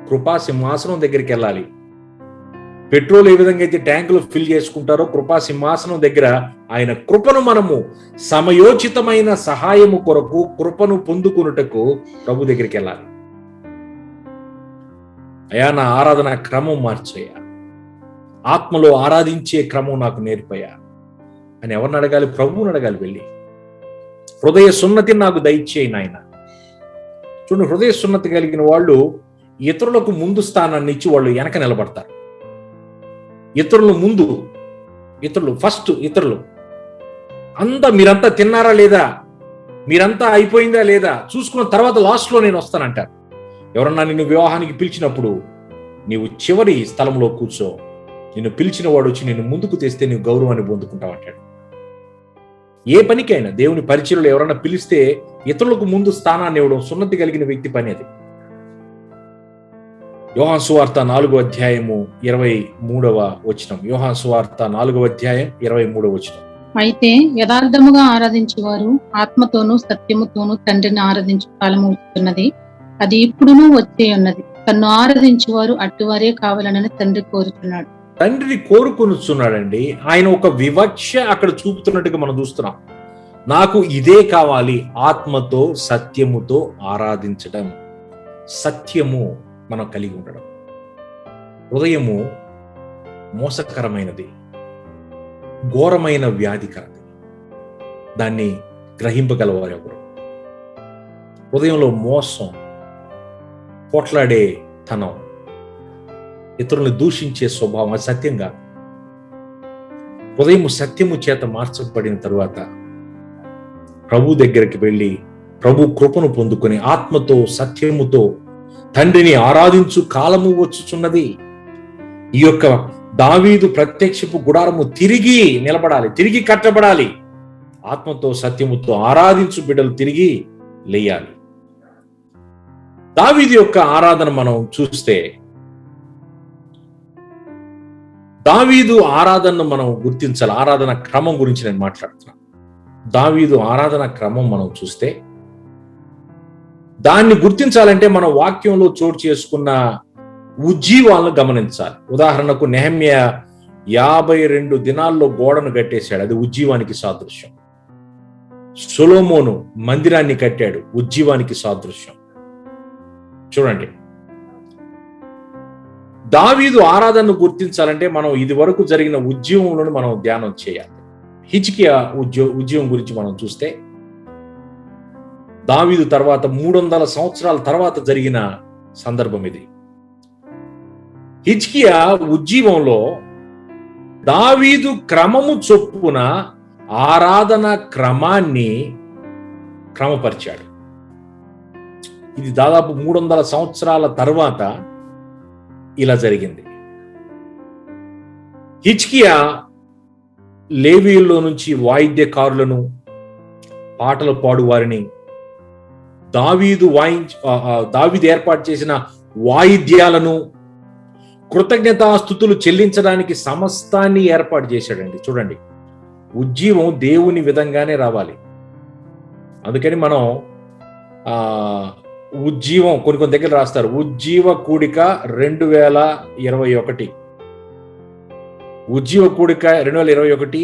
కృపా సింహాసనం దగ్గరికి వెళ్ళాలి. పెట్రోల్ ఏ విధంగా అయితే ట్యాంకులో ఫిల్ చేసుకుంటారో కృపా సింహాసనం దగ్గర ఆయన కృపను మనము సమయోచితమైన సహాయము కొరకు కృపను పొందుకున్నటకు ప్రభు దగ్గరికి వెళ్ళాలి. అయా, నా ఆరాధన క్రమం మార్చయ్యా, ఆత్మలో ఆరాధించే క్రమం నాకు నేర్పయ్యా అని ఎవరిని అడగాలి? ప్రభువుని అడగాలి. వెళ్ళి హృదయ సున్నతిని నాకు దయచేయి నాయన. చూడండి, హృదయ సున్నతి కలిగిన వాళ్ళు ఇతరులకు ముందు స్థానాన్ని ఇచ్చి వాళ్ళు వెనక నిలబడతారు. ఇతరులు ఫస్ట్. ఇతరులు మీరంతా తిన్నారా లేదా, మీరంతా అయిపోయిందా లేదా చూసుకున్న తర్వాత లాస్ట్లో నేను వస్తానంటారు. ఎవరన్నా నిన్ను వివాహానికి పిలిచినప్పుడు నీవు చివరి స్థలంలో కూర్చో, నిన్ను పిలిచిన వాడు వచ్చి నిన్ను ముందుకు తెస్తే నీవు గౌరవాన్ని పొందుకుంటావు అంటాడు. ఏ పనికైనా దేవుని పరిచర్యలో ఎవరైనా పిలిస్తే ఇతరులకు ముందు స్థానాన్ని ఇవ్వడం సున్నతి కలిగిన వ్యక్తి పని అది. యోహాను సువార్త 4వ అధ్యాయము 23వ వచనం. యోహాను సువార్త 4వ అధ్యాయం 23వ వచనం. అయితే యథార్థముగా ఆరాధించేవారు ఆత్మతోనూ సత్యముతోనూ తండ్రిని ఆరాధించు కాలము వస్తున్నది, అది ఇప్పుడునూ వచ్చే ఉన్నది. తన్ను ఆరాధించేవారు అట్టువారే కావాలని తండ్రి కోరుతున్నాడు. తండ్రిని కోరుకొనుచున్నాడండి. ఆయన ఒక వివక్ష అక్కడ చూపుతున్నట్టుగా మనం చూస్తున్నాం. నాకు ఇదే కావాలి, ఆత్మతో సత్యముతో ఆరాధించడం. సత్యము మనం కలిగి ఉండడం. హృదయము మోసకరమైనది, ఘోరమైన వ్యాధికరది. దాన్ని గ్రహింపగలవారు ఎవరు? హృదయంలో మోసం, పోట్లాడే తనం, ఇతరులను దూషించే స్వభావం, అది సత్యంగా. హృదయము సత్యము చేత మార్చబడిన తరువాత ప్రభు దగ్గరికి వెళ్ళి ప్రభు కృపను పొందుకొని ఆత్మతో సత్యముతో తండ్రిని ఆరాధించు కాలము వచ్చుచున్నది. ఈ యొక్క దావీదు ప్రత్యక్షపు గుడారము తిరిగి నిలబడాలి, తిరిగి కట్టబడాలి. ఆత్మతో సత్యముతో ఆరాధించు బిడ్డలు తిరిగి లేయాలి. దావీదు యొక్క ఆరాధన మనం చూస్తే, దావీదు ఆరాధనను మనం గుర్తించాలి. ఆరాధన క్రమం గురించి నేను మాట్లాడుతున్నాను. దావీదు ఆరాధన క్రమం మనం చూస్తే, దాన్ని గుర్తించాలంటే మన వాక్యంలో చోటు చేసుకున్న ఉజ్జీవాలను గమనించాలి. ఉదాహరణకు నెహెమ్యా 52 దినాల్లో గోడను కట్టేశాడు, అది ఉజ్జీవానికి సాదృశ్యం. సొలొమోను మందిరాన్ని కట్టాడు, ఉజ్జీవానికి సాదృశ్యం. చూడండి, దావీదు ఆరాధనను గుర్తించాలంటే మనం ఇది వరకు జరిగిన ఉద్యమంలో మనం ధ్యానం చేయాలి. హిజ్కియా ఉద్యమం గురించి మనం చూస్తే, దావీదు తర్వాత 300 సంవత్సరాల తర్వాత జరిగిన సందర్భం ఇది. హిజ్కియా ఉజ్జీవంలో దావీదు క్రమము చొప్పున ఆరాధన క్రమాన్ని క్రమపరిచాడు. ఇది దాదాపు 300 సంవత్సరాల తర్వాత ఇలా జరిగింది. హిజ్కియా లేవీయుల్లో నుంచి వాయిద్యకారులను, పాటలు పాడు వారిని, దావీదు ఏర్పాటు చేసిన వాయిద్యాలను, కృతజ్ఞతాస్తుతులు చెల్లించడానికి సమస్తాన్ని ఏర్పాటు చేశాడండి. చూడండి, ఉజ్జీవం దేవుని విధంగానే రావాలి. అందుకని మనం ఉజ్జీవం కొన్ని దగ్గర రాస్తారు, ఉజ్జీవ కూడిక 2021, ఉజ్జీవ కూడిక 2021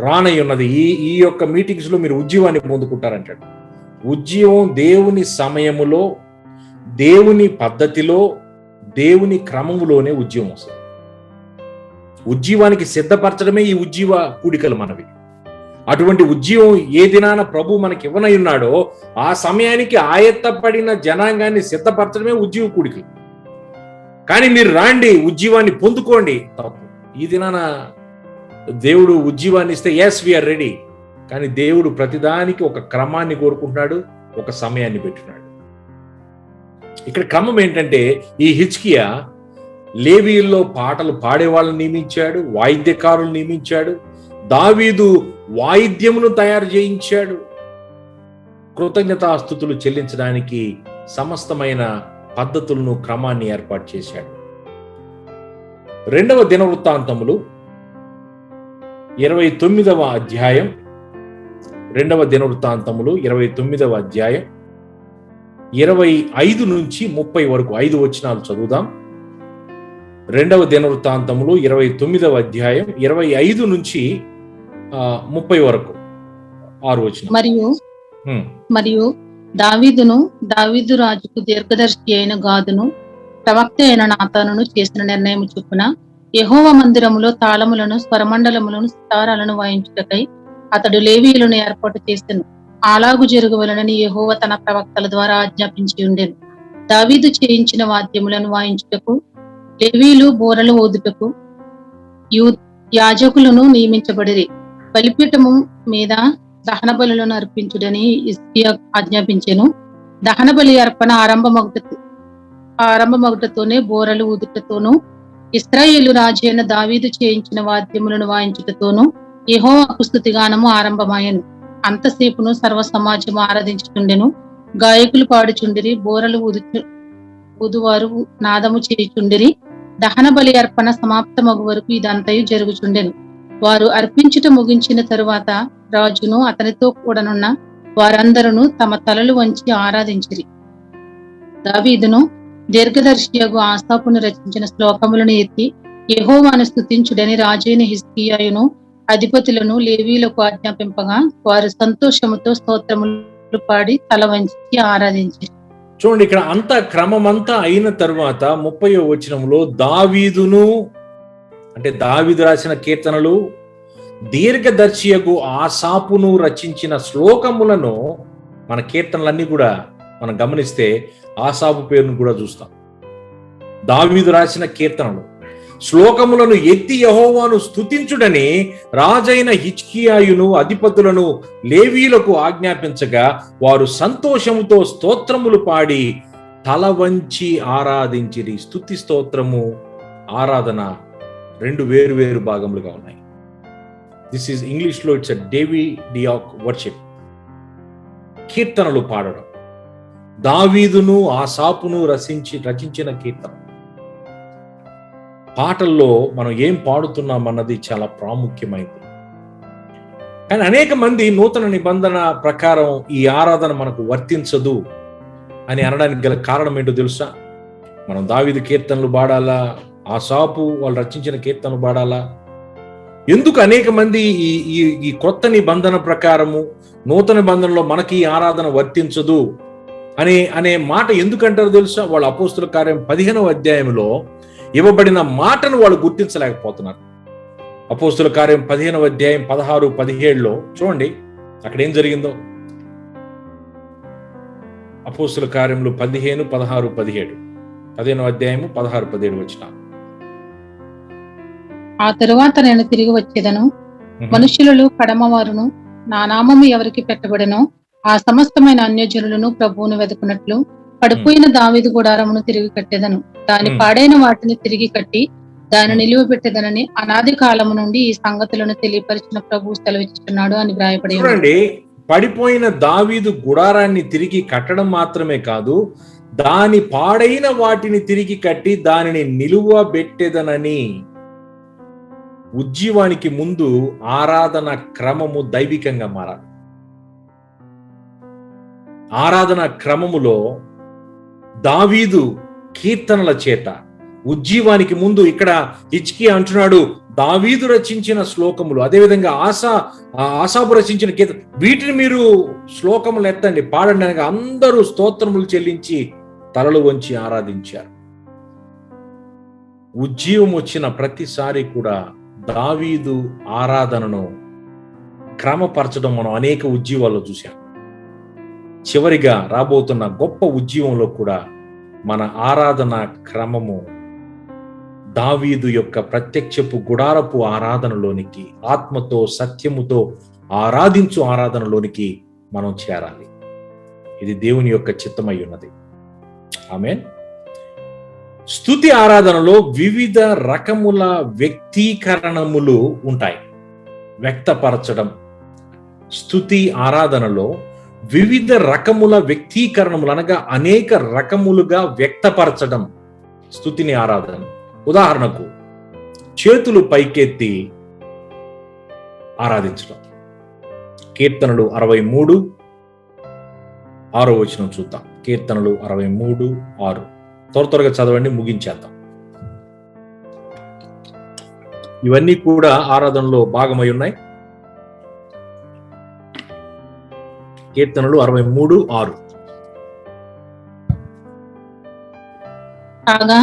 రానై ఉన్నది. ఈ యొక్క మీటింగ్స్ లో మీరు ఉజ్జీవాన్ని పొందుకుంటారంటాడు. ఉజ్జీవం దేవుని సమయములో, దేవుని పద్ధతిలో, దేవుని క్రమములోనే ఉజ్జీవం వస్తుంది. ఉజ్జీవానికి సిద్ధపరచడమే ఈ ఉజ్జీవ కూడికలు మనవి. అటువంటి ఉజ్జీవం ఏ దినాన ప్రభు మనకి ఇవ్వనై ఉన్నాడో ఆ సమయానికి ఆయత్తపడిన జనాంగాన్ని సిద్ధపరచడమే ఉజ్జీవ కూడికలు. కానీ మీరు రాండి, ఉజ్జీవాన్ని పొందుకోండి, తప్పు. ఈ దినాన దేవుడు ఉజ్జీవాన్ని ఇస్తే ఎస్ వీఆర్ రెడీ, కానీ దేవుడు ప్రతిదానికి ఒక క్రమాన్ని కోరుకుంటున్నాడు, ఒక సమయాన్ని పెట్టినాడు. ఇక్కడ క్రమం ఏంటంటే, ఈ హిజ్కియా లేవీయుల్లో పాటలు పాడేవాళ్ళని నియమించాడు, వాయిద్యకారులు నియమించాడు, దావీదు వాయిద్యమును తయారు చేయించాడు, కృతజ్ఞతాస్తుతులు చెల్లించడానికి సమస్తమైన పద్ధతులను, క్రమాన్ని ఏర్పాటు చేశాడు. 2వ దినవృత్తాంతములు 29వ అధ్యాయం, 2వ దినవృత్తాంతములు 29వ అధ్యాయం 25 నుంచి 30 వరకు 5 వచనాలు చదువుదాం. 2వ దినవృత్తాంతములు 29వ అధ్యాయం 25 నుంచి 30 వరకు 6 వచనాలు. మరియు దావీదు రాజుకు దీర్ఘదర్శి అయిన గాదును, ప్రవక్త అయిన నాతానును చేసిన నిర్ణయం చొప్పున యెహోవా మందిరములో తాళములను, స్వరమండలములను, సితారాలను వాయించుటకై అతడు లేవీయులను ఏర్పాటు చేసెను. అలాగు జరగవలనని యెహోవా తన ప్రవక్తల ద్వారా ఆజ్ఞాపించి ఉండెను. దావీదు చేయించిన వాద్యములను వాయించుటకు, లేవీయులు బోరలు ఊదుటకు యాజకులను నియమించబడిరి. బలిపీఠము మీద దహన బలులను అర్పించుడని హిజ్కియా ఆజ్ఞాపించెను. దహన బలి అర్పణ ఆరంభమగుటతోనే బోరలు ఊదుటతోనూ, ఇశ్రాయేలు రాజు అయిన దావీదు చేయించిన వాద్యములను వాయించుటతోనూ యెహోవాకు స్తుతిగానము ఆరంభమాయెను. అంతసేపును సర్వ సమాజము ఆరాధించుచుండెను. గాయకులు పాడుచుండిరి, బోరలు ఊదువారు నాదము చేయుచుండిరి. దహన బలి అర్పణ సమాప్తమగు వరకు ఇదంతయు జరుగుచుండెను. వారు అర్పించుట ముగించిన తరువాత రాజును అతనితో కూడనున్న వారందరూ తమ తలలు వంచి ఆరాధించిరి. దావీదును దీర్ఘదర్శియగు ఆసాపును రచించిన శ్లోకములను ఎత్తి యెహోవాను స్తుతించుడని రాజైన హిజ్కియాయును అధిపతులను లేవీలకు ఆజ్ఞాపింపగా వారు సంతోషముతో స్తోత్రములు పాడి తల వంచి ఆరాధించారు. చూడండి, ఇక్కడ అంతా క్రమమంతా అయిన తరువాత 30వ వచనంలో దావీదును, అంటే దావీదు రాసిన కీర్తనలు, దీర్ఘదర్శియగు ఆసాపును రచించిన శ్లోకములను, మన కీర్తనలన్నీ కూడా మనం గమనిస్తే ఆసాపు పేరును కూడా చూస్తాం. దావీదు రాసిన కీర్తనలు, శ్లోకములను ఎత్తి యెహోవాను స్తుతించుడని రాజైన హిజ్కియాయును అధిపతులను లేవీలకు ఆజ్ఞాపించగా వారు సంతోషముతో స్తోత్రములు పాడి తల వంచి ఆరాధించిరి. స్తుతి స్తోత్రము ఆరాధన రెండు వేరు వేరు భాగములుగా ఉన్నాయి. దిస్ ఈజ్ ఇంగ్లీష్ లో ఇట్స్ డేవిడియాక్ వర్షిప్. కీర్తనలు పాడడం, దావీదును ఆసాపును రచించిన కీర్తన. పాటల్లో మనం ఏం పాడుతున్నాం అన్నది చాలా ప్రాముఖ్యమైనది. కానీ అనేక మంది నూతన నిబంధన ప్రకారం ఈ ఆరాధన మనకు వర్తించదు అని అనడానికి గల కారణం ఏంటో తెలుసా? మనం దావీదు కీర్తనలు పాడాలా, ఆసాపు వాళ్ళు రచించిన కీర్తనలు పాడాలా? ఎందుకు అనేక మంది ఈ కొత్త నిబంధన ప్రకారము నూతన నిబంధనలో మనకి ఈ ఆరాధన వర్తించదు అనే మాట ఎందుకంటారో తెలుసా? వాళ్ళ అపోస్తుల కార్యం 15వ అధ్యాయంలో ఇవ్వబడిన మాటను వాళ్ళు గుర్తించలేకపోతున్నారు. అపోస్తుల కార్యం 15వ అధ్యాయం 16, 17లో చూడండి అక్కడ ఏం జరిగిందో. అపోస్తుల కార్యములు 15, 16, 17, 15వ అధ్యాయము 16, 17 వచనాలు. ఆ తరువాత నేను తిరిగి వచ్చేదను, మనుషులలో కడమవారును నా నామము ఎవరికి పెట్టబడెనో ఆ సమస్తమైన అన్యజనులను ప్రభువును వెతుకున్నట్లు పడిపోయిన దావీదు గుడారమును తిరిగి కట్టెదను. దాని పాడైన వాటిని తిరిగి కట్టి దాన్ని నిలువబెట్టెదనని అనాది కాలము నుండి ఈ సంగతులను తెలియపరిచిన ప్రభువు సెలవిస్తున్నాడు అని వ్రాయబడి ఉంది. చూడండి, పడిపోయిన దావీదు గుడారాన్ని తిరిగి కట్టడం మాత్రమే కాదు, దాని పాడైన వాటిని తిరిగి కట్టి దానిని నిలువబెట్టెదనని. ఉజ్జీవానికి ముందు ఆరాధన క్రమము దైవికంగా మారాలి. ఆరాధన క్రమములో దావీదు కీర్తనల చేత ఉజ్జీవానికి ముందు ఇక్కడ హిజ్కియా అంటున్నాడు దావీదు రచించిన శ్లోకములు, అదేవిధంగా ఆసాపు రచించిన కీర్తన, వీటిని మీరు శ్లోకములు ఎత్తండి, పాడండి అనగా అందరూ స్తోత్రములు చెల్లించి తలలు వంచి ఆరాధించారు. ఉజ్జీవం వచ్చిన ప్రతిసారి కూడా దావీదు ఆరాధనను క్రమపరచడం మనం అనేక ఉజ్జీవాల్లో చూశాం. చివరిగా రాబోతున్న గొప్ప ఉజ్జీవంలో కూడా మన ఆరాధన క్రమము దావీదు యొక్క ప్రత్యక్షపు గుడారపు ఆరాధనలోనికి, ఆత్మతో సత్యముతో ఆరాధించు ఆరాధనలోనికి మనం చేరాలి. ఇది దేవుని యొక్క చిత్తమై ఉన్నది. ఆమేన్. స్తుతి ఆరాధనలో వివిధ రకముల వ్యక్తీకరణములు ఉంటాయి. వ్యక్తపరచడం, స్తుతి ఆరాధనలో వివిధ రకముల వ్యక్తీకరణములు అనగా అనేక రకములుగా వ్యక్తపరచడం స్తుతిని ఆరాధన. ఉదాహరణకు చేతులు పైకెత్తి ఆరాధించడం. కీర్తనలు 63, 6వ వచనం చూద్దాం. కీర్తనలు 63, 6. త్వరగా చదవండి, ముగించేద్దాం. ఇవన్నీ కూడా ఆరాధనలో భాగమై ఉన్నాయి. కీర్తనలు 63, 6. కాగా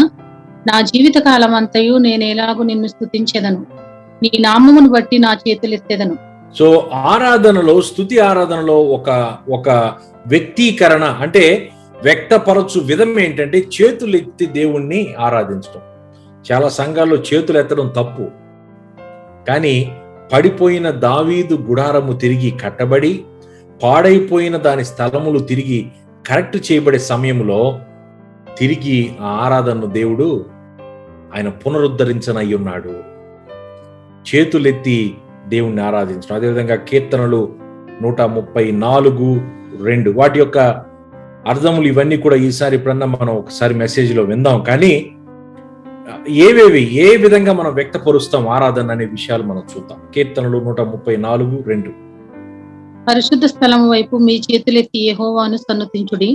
నా జీవిత కాలం అంతయు నేనేలాగు నిన్ను స్తుతించెదను, నీ నామమును బట్టి నా చేతులెత్తెదను. సో ఆరాధనలో, స్తుతి ఆరాధనలో ఒక వ్యక్తీకరణ అంటే వ్యక్తపరచు విధం ఏంటంటే చేతులు ఎత్తి దేవుణ్ణి ఆరాధించడం. చాలా సంఘాల్లో చేతులు ఎత్తడం తప్పు. కానీ పడిపోయిన దావీదు గుడారము తిరిగి కట్టబడి పాడైపోయిన దాని స్థలములు తిరిగి కరెక్ట్ చేయబడే సమయంలో తిరిగి ఆ ఆరాధనను దేవుడు ఆయన పునరుద్ధరించనై ఉన్నాడు. చేతులెత్తి దేవుణ్ణి ఆరాధించడం. అదేవిధంగా కీర్తనలు 134:2 వాటి యొక్క అర్థములు ఇవన్నీ కూడా ఈసారి ఎప్పుడన్నా మనం ఒకసారి మెసేజ్లో విందాం. కానీ ఏ విధంగా మనం వ్యక్తపరుస్తాం ఆరాధన అనే విషయాలు మనం చూద్దాం. కీర్తనలు 134:2 పరిశుద్ధ స్థలము వైపు మీ చేతులెత్తి యెహోవాను సన్నుతించుడి.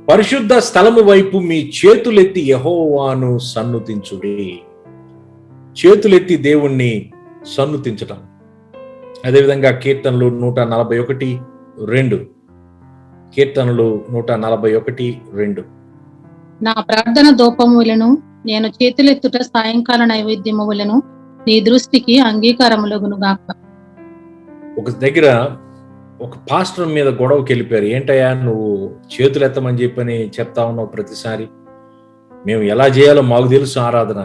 పరిశుద్ధ స్థలము వైపు మీ చేతులెత్తి యెహోవాను సన్నుతించుడి. చేతులెత్తి దేవుణ్ణి సన్నుతించటం. అదేవిధంగా కీర్తనలు 141:2 కీర్తనలు 141:2 నా ప్రార్థన ధూపములను నేను చేతులెత్తుట సాయంకాల నైవేద్యములను నీ దృష్టికి అంగీకారములగును గాక. ఒక దగ్గర ఒక పాస్టర్ మీద గొడవకి వెళ్ళిపోయారు. ఏంటయ్యా నువ్వు చేతులు ఎత్తమని చెప్పని చెప్తా ఉన్నావు ప్రతిసారి, మేము ఎలా చేయాలో మాకు తెలుసు ఆరాధన.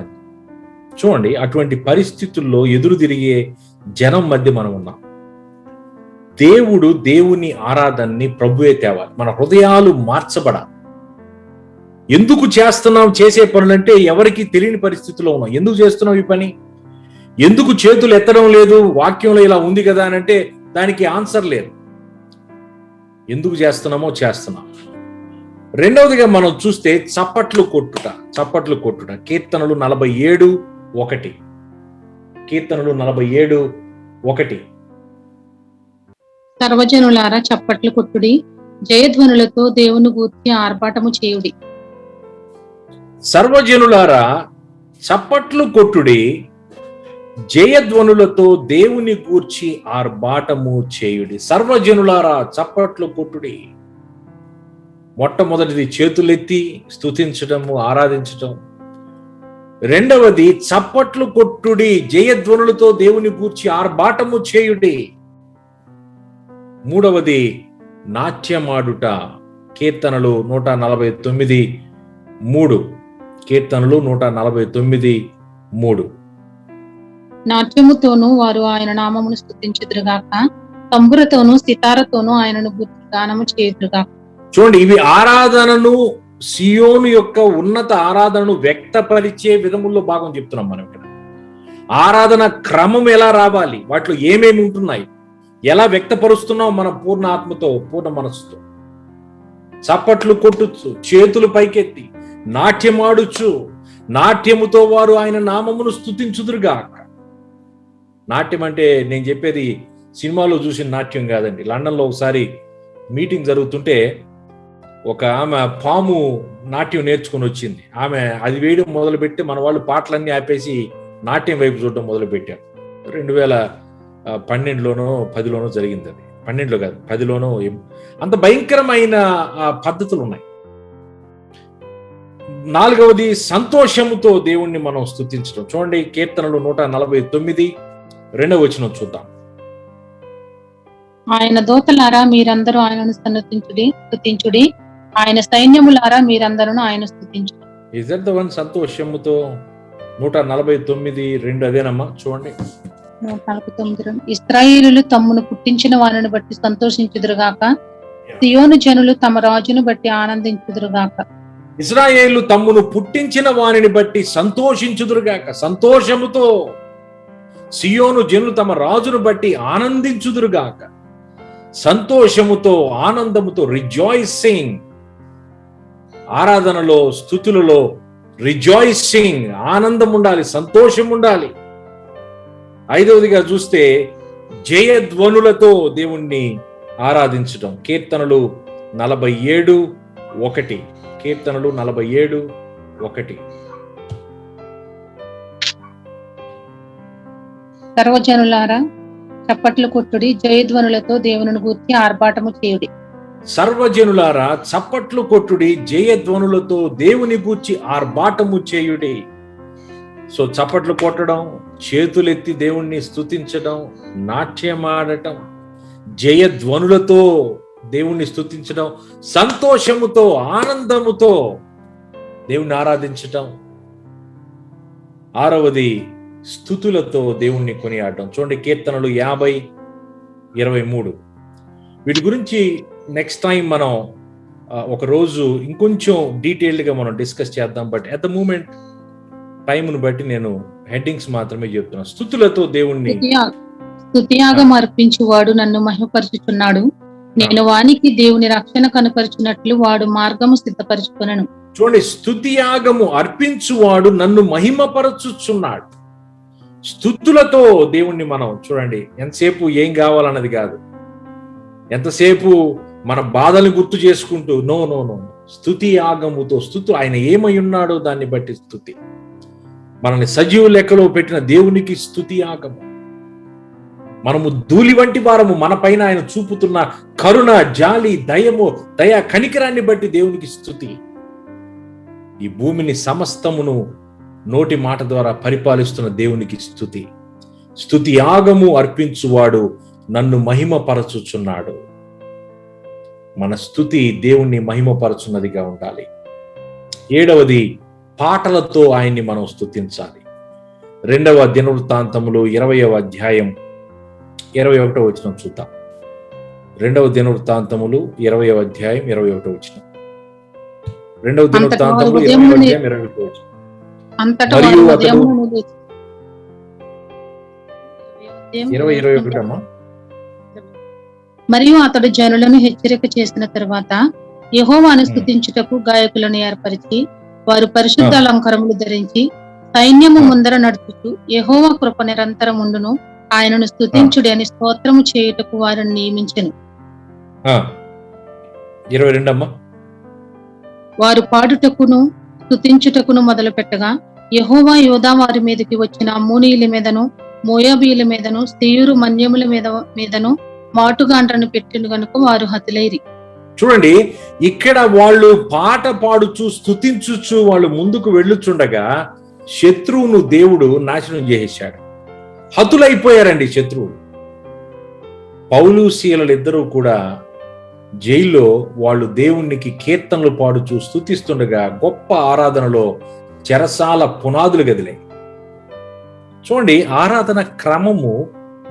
చూడండి, అటువంటి పరిస్థితుల్లో ఎదురు తిరిగే జనం మధ్య మనం ఉన్నాం. దేవుని ఆరాధనని ప్రభువే తేవాలి. మన హృదయాలు మార్చబడాలి. ఎందుకు చేస్తున్నాం చేసే పనులంటే ఎవరికి తెలియని పరిస్థితిలో ఉన్నాం. ఎందుకు చేస్తున్నాం ఈ పని, ఎందుకు చేతులు ఎత్తడం లేదు, వాక్యంలో ఇలా ఉంది కదా అని అంటే దానికి ఆన్సర్ లేదు. ఎందుకు చేస్తున్నామో చేస్తున్నాం. రెండవదిగా మనం చూస్తే చప్పట్లు కొట్టుట. కీర్తనలు 47:1 కీర్తనలు 47:1 సర్వజనులారా చప్పట్లు కొట్టుడి, జయధ్వనులతో దేవుని గూర్చి ఆర్భాటము చేయుడి. సర్వజనులారా చప్పట్లు కొట్టుడి, జయధ్వనులతో దేవుని గూర్చి ఆర్భాటము చేయుడి. సర్వజనులారా చప్పట్లు కొట్టుడి. మొట్టమొదటిది చేతులెత్తి స్తుతించడము, ఆరాధించటం. రెండవది చప్పట్లు కొట్టుడి, జయధ్వనులతో దేవుని గూర్చి ఆర్భాటము చేయుడి. మూడవది నాట్యమాడుట. కీర్తనలు 149:3 కీర్తనలు 149:3 నాట్యముతోనూ వారు ఆయన నామమును స్తుతించుదురుగాక, తంబురతోనూ సితారతోనూ ఆయనను గూర్చి గానము చేయుదురుగాక. చూడండి, ఇవి ఆరాధనను, సియోను యొక్క ఉన్నత ఆరాధనను వ్యక్తపరిచే విధముల్లో భాగం చెప్తున్నాం మనం ఇక్కడ. ఆరాధన క్రమం ఎలా రావాలి, వాటిలో ఏమేమి ఉంటున్నాయి, ఎలా వ్యక్తపరుస్తున్నాం మనం పూర్ణ ఆత్మతో, పూర్ణ మనసుతో. చప్పట్లు కొట్టుచు, చేతులు పైకెత్తి, నాట్యమాడుచు, నాట్యముతో వారు ఆయన నామమును స్తుతించుదురుగాక. నాట్యం అంటే నేను చెప్పేది సినిమాలో చూసిన నాట్యం కాదండి. లండన్లో ఒకసారి మీటింగ్ జరుగుతుంటే ఒక ఆమె పాము నాట్యం నేర్చుకుని వచ్చింది. ఆమె అది వేయడం మొదలుపెట్టి మన వాళ్ళు పాటలన్నీ ఆపేసి నాట్యం వైపు చూడడం మొదలుపెట్టారు. 2012లోనో 10లోనో జరిగింది. అది 12లో కాదు 10లోనో. అంత భయంకరమైన పద్ధతులు ఉన్నాయి. నాలుగవది సంతోషముతో దేవుణ్ణి మనం స్తుతించడం. చూడండి, కీర్తనలు 149:2 వచనం చూద్దాం. ఆయన దూతలారా మీరందరూ ఆయనను స్తుతించుడి, ఆయన సైన్యములారా మీరందరూ ఆయన స్తుతించుడి. Is that the one? సంతోషముతో 149:2 అదేనమ్మా. చూడండి, 149. ఇశ్రాయేలులు తమ్మును పుట్టించిన వారిని బట్టి సంతోషించుదురుగాక, సియోను జనులు తమ రాజును బట్టి ఆనందించుదురుగాక. ఇశ్రాయేలు తమ్మును పుట్టించిన వారిని బట్టి సంతోషించుదురుగాక. సంతోషముతో సియోను జనులు తమ రాజును బట్టి ఆనందించుదురుగాక. సంతోషముతో, ఆనందముతో, రిజాయిసింగ్. ఆరాధనలో, స్తుతులలో రిజాయిసింగ్, ఆనందం ఉండాలి, సంతోషం ఉండాలి. ఐదవదిగా చూస్తే జయధ్వనులతో దేవుణ్ణి ఆరాధించడం. కీర్తనలు 47:1 కీర్తనలు 47:1 సర్వజనులారా చప్పట్లు కొట్టుడి, జయధ్వనులతో దేవుని గూర్చి ఆర్భాటము చేయుడి. సర్వజనులారా చప్పట్లు కొట్టుడి, జయధ్వనులతో దేవుని గూర్చి ఆర్భాటము చేయుడి. సో చప్పట్లు కొట్టడం, చేతులెత్తి దేవుణ్ణి స్తుతించడం, నాట్యమాడటం, జయధ్వనులతో దేవుణ్ణి స్తుతించడం, సంతోషముతో, ఆనందముతో దేవుణ్ణి ఆరాధించటం. ఆరవది స్తుతులతో దేవుణ్ణి కొనియాడటం. చూడండి, కీర్తనలు 50:23. వీటి గురించి నెక్స్ట్ టైం మనం ఒక రోజు ఇంకొంచెం డీటెయిల్డ్గా మనం డిస్కస్ చేద్దాం. బట్ ఎట్ ద మూమెంట్ టైంను బట్టి నేను హెడ్డింగ్స్ మాత్రమే చెప్తున్నాను. స్తుతులతో దేవుణ్ణి స్తుతియాగం అర్పించువాడు నన్ను మహిమపరచుచున్నాడు. నేను వానికి దేవుని రక్షణ కనుపరచున్నట్లు వాడు మార్గము సిద్ధపరచుకొనెను. చూడండి, స్తుతియాగము అర్పించువాడు నన్ను మహిమపరచుచున్నాడు. స్తుతులతో దేవుణ్ణి మనం చూడండి, ఎంతసేపు ఏం కావాలన్నది కాదు, ఎంతసేపు మన బాధల్ని గుర్తు చేసుకుంటూ నో నో నో స్తుతి యాగముతో ఆయన ఏమై ఉన్నాడో దాన్ని బట్టి స్తుతి. మనల్ని సజీవ లెక్కలో పెట్టిన దేవునికి స్తుతి యాగము. మనము ధూళి వంటి వారము, మన పైన ఆయన చూపుతున్న కరుణ, జాలి, దయ కనికరాన్ని బట్టి దేవునికి స్తుతి. ఈ భూమిని సమస్తమును నోటి మాట ద్వారా పరిపాలిస్తున్న దేవునికి స్తుతి. స్తుతి యాగము అర్పించువాడు నన్ను మహిమపరచుచున్నాడు. మన స్తుతి దేవుణ్ణి మహిమపరచున్నదిగా ఉండాలి. 7వది, పాటలతో ఆయన్ని మనం స్తుతించాలి. 2వ దినవృత్తాంతములు 20వ అధ్యాయం 21వ వచనం చూద్దాం. 2వ దినవృత్తాంతములు 20వ అధ్యాయం 21వ వచనం. 2వ దినవృత్తాంతములు 20వ అధ్యాయం 21వ వచనం. మరియు అతడు 20:21 అమ్మా. మరియు అతడు జనులను హెచ్చరిక చేసిన తరువాత యెహోవాను స్తుతించుటకు గాయకులను ఏర్పరిచి వారు పరిశుద్ధ అలంకారములు ధరించి సైన్యము ముందర నడుచుచు యెహోవా కృప నిరంతరం ఉండును, ఆయనను స్తుతించుడి అని స్తోత్రము చేయుటకు వారిని నియమించెను. 22 అమ్మా. వారు పాడుటకును స్తుతించుటకును మొదలు పెట్టగా యెహోవా యోధా వారి మీదకి వచ్చిన అమ్మోనీయుల మీదను మోయాబీయుల మీదను శేయూరు మన్యముల మీదను మాటుగాండ్రను పెట్టిను గనుక వారు హతులైరి. చూడండి, ఇక్కడ వాళ్ళు పాట పాడుచు స్తుతించుచు వాళ్ళు ముందుకు వెళ్ళుచుండగా శత్రువును దేవుడు నాశనం చేసేశాడు. హతులైపోయారండి శత్రువులు. పౌలు శీలలు ఇద్దరూ కూడా జైల్లో వాళ్ళు దేవునికి కీర్తనలు పాడుచు స్తుతిస్తుండగా గొప్ప ఆరాధనలో చెరసాల పునాదులు గదిలాయి. చూడండి, ఆరాధన క్రమము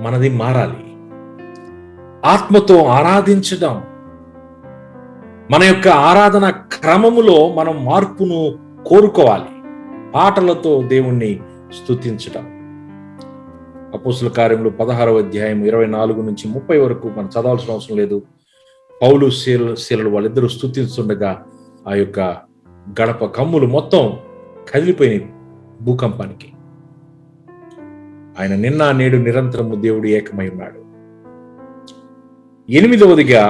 మనది మారాలి. ఆత్మతో ఆరాధించడం, మన యొక్క ఆరాధన క్రమములో మనం మార్పును కోరుకోవాలి. పాటలతో దేవుణ్ణి స్తుతించడం. అపోస్తుల కార్యములు 16వ అధ్యాయం 24 నుంచి 30 వరకు మనం చదవాల్సిన అవసరం లేదు. పౌలు శీలలు వాళ్ళిద్దరూ స్తుతిస్తుండగా ఆ యొక్క గడప కమ్ములు మొత్తం కదిలిపోయినాయి భూకంపానికి. ఆయన నిన్న నేడు నిరంతరము దేవుడు ఏకమై ఉన్నాడు. 8వదిగా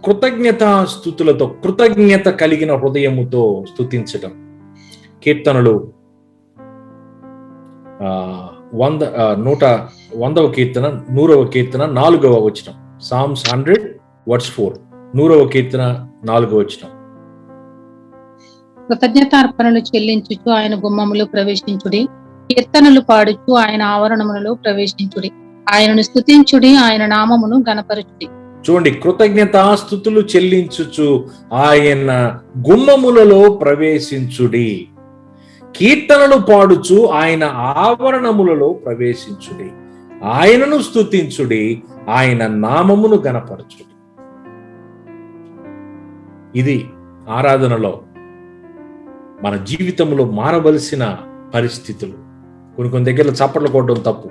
కృతజ్ఞతాస్తుతులతో, కృతజ్ఞత కలిగిన హృదయముతో స్తుతించడం. కీర్తనలు 100వ కీర్తన 100వ కీర్తన 4వ వచనం. Psalms 100:4. 100వ కీర్తన 4వ వచనం. కృతజ్ఞతార్పణలు చెల్లించుచు ఆయన గుమ్మములో ప్రవేశించుడి, కీర్తనలు పాడుచు ఆయన ఆవరణములలో ప్రవేశించుడి, ఆయనను స్తుతించుడి, ఆయన నామమును గణపరచుడి. చూడండి, కృతజ్ఞతాస్తుతులు చెల్లించుచు ఆయన గుమ్మములలో ప్రవేశించుడి, కీర్తనలు పాడుచు ఆయన ఆవరణములలో ప్రవేశించుడి, ఆయనను స్తుతించుడి, ఆయన నామమును గణపరచుడి. ఇది ఆరాధనలో మన జీవితంలో మారవలసిన పరిస్థితులు. కొన్ని దగ్గర చప్పట్లు కొట్టడం తప్పు,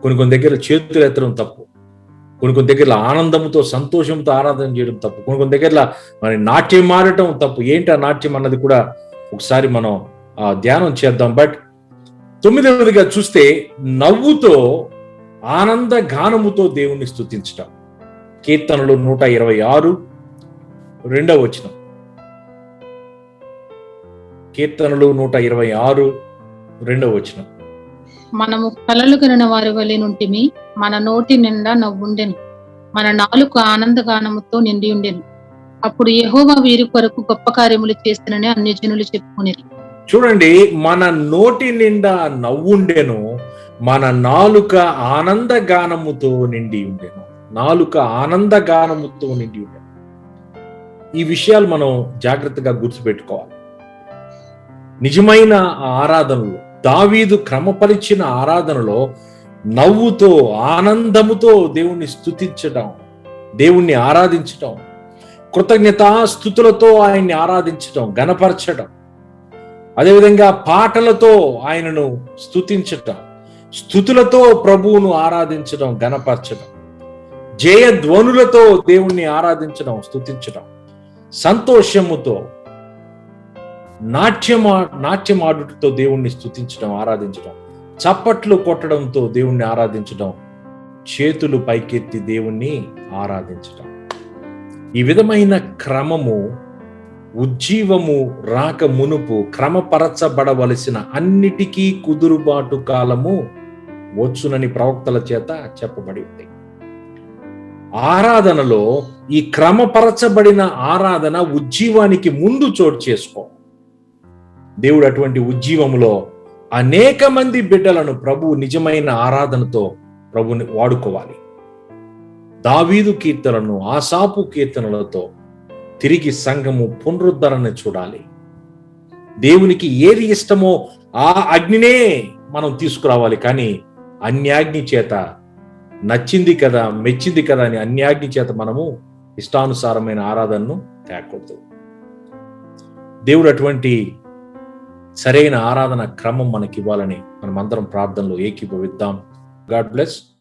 కొన్ని దగ్గర చేతులు ఎత్తడం తప్పు, కొన్ని దగ్గర ఆనందంతో సంతోషంతో ఆరాధన చేయడం తప్పు, కొన్ని దగ్గర మరి నాట్యం మారటం తప్పు. ఏంటి ఆ నాట్యం అన్నది కూడా ఒకసారి మనం ధ్యానం చేద్దాం. బట్ 9వదిగా చూస్తే నవ్వుతో ఆనంద గానముతో దేవుణ్ణి స్తుతించటం. కీర్తనలు 126 2వ వచనం. కీర్తనలు 126 2వ వచనం. మనము కలలు కనిన వారి వలె నుంటిమి, మన నోటి నిండా నవ్వుండెను, మన నాలుక ఆనందగానముతో నిండి ఉండెను. అప్పుడు యెహోవా వీరి కొరకు గొప్ప కార్యములు చేస్తునని అన్యజనులు చెప్పుకునేది. చూడండి, మన నోటి నిండా నవ్వుండెను, మన నాలుక ఆనందగానముతో నిండి ఉండెను. నాలుక ఆనందగానముతో నిండి ఉండెను. ఈ విషయాలు మనం జాగ్రత్తగా గుర్తుపెట్టుకోవాలి. నిజమైన ఆరాధనలో, దావీదు క్రమపరిచిన ఆరాధనలో నవ్వుతో ఆనందముతో దేవుణ్ణి స్తుతించడం, దేవుణ్ణి ఆరాధించటం, కృతజ్ఞతాస్తుతులతో ఆయన్ని ఆరాధించటం, గణపరచడం, అదేవిధంగా పాటలతో ఆయనను స్తుతించటం, స్తుతులతో ప్రభువును ఆరాధించడం, గణపరచడం, జయధ్వనులతో దేవుణ్ణి ఆరాధించడం, స్తుతించడం, సంతోషముతో నాట్యమాడుటతో దేవుణ్ణి స్తుతించడం, ఆరాధించడం, చప్పట్లు కొట్టడంతో దేవుణ్ణి ఆరాధించడం, చేతులు పైకెత్తి దేవుణ్ణి ఆరాధించడం. ఈ విధమైన క్రమము ఉజ్జీవము రాక మునుపు క్రమపరచబడవలసిన అన్నిటికీ కుదురుబాటు కాలము వచ్చునని ప్రవక్తల చేత చెప్పబడి ఉంది. ఆరాధనలో ఈ క్రమపరచబడిన ఆరాధన ఉజ్జీవానికి ముందు చోటు చేసుకో. దేవుడు అటువంటి ఉజ్జీవములో అనేక మంది బిడ్డలను ప్రభువు నిజమైన ఆరాధనతో ప్రభుని వాడుకోవాలి. దావీదు కీర్తనలను, ఆసాపు కీర్తనలతో తిరిగి సంఘము పునరుద్ధరణ చూడాలి. దేవునికి ఏది ఇష్టమో ఆ అగ్నినే మనం తీసుకురావాలి. కానీ అన్యాగ్ని చేత నచ్చింది కదా, మెచ్చింది కదా అని అన్యాగ్ని చేత మనము ఇష్టానుసారమైన ఆరాధనను తేకూడదు. దేవుడు అటువంటి సరైన ఆరాధన క్రమం మనకి ఇవ్వాలని మనం అందరం ప్రార్థనలో ఏకీభవిద్దాం. God bless.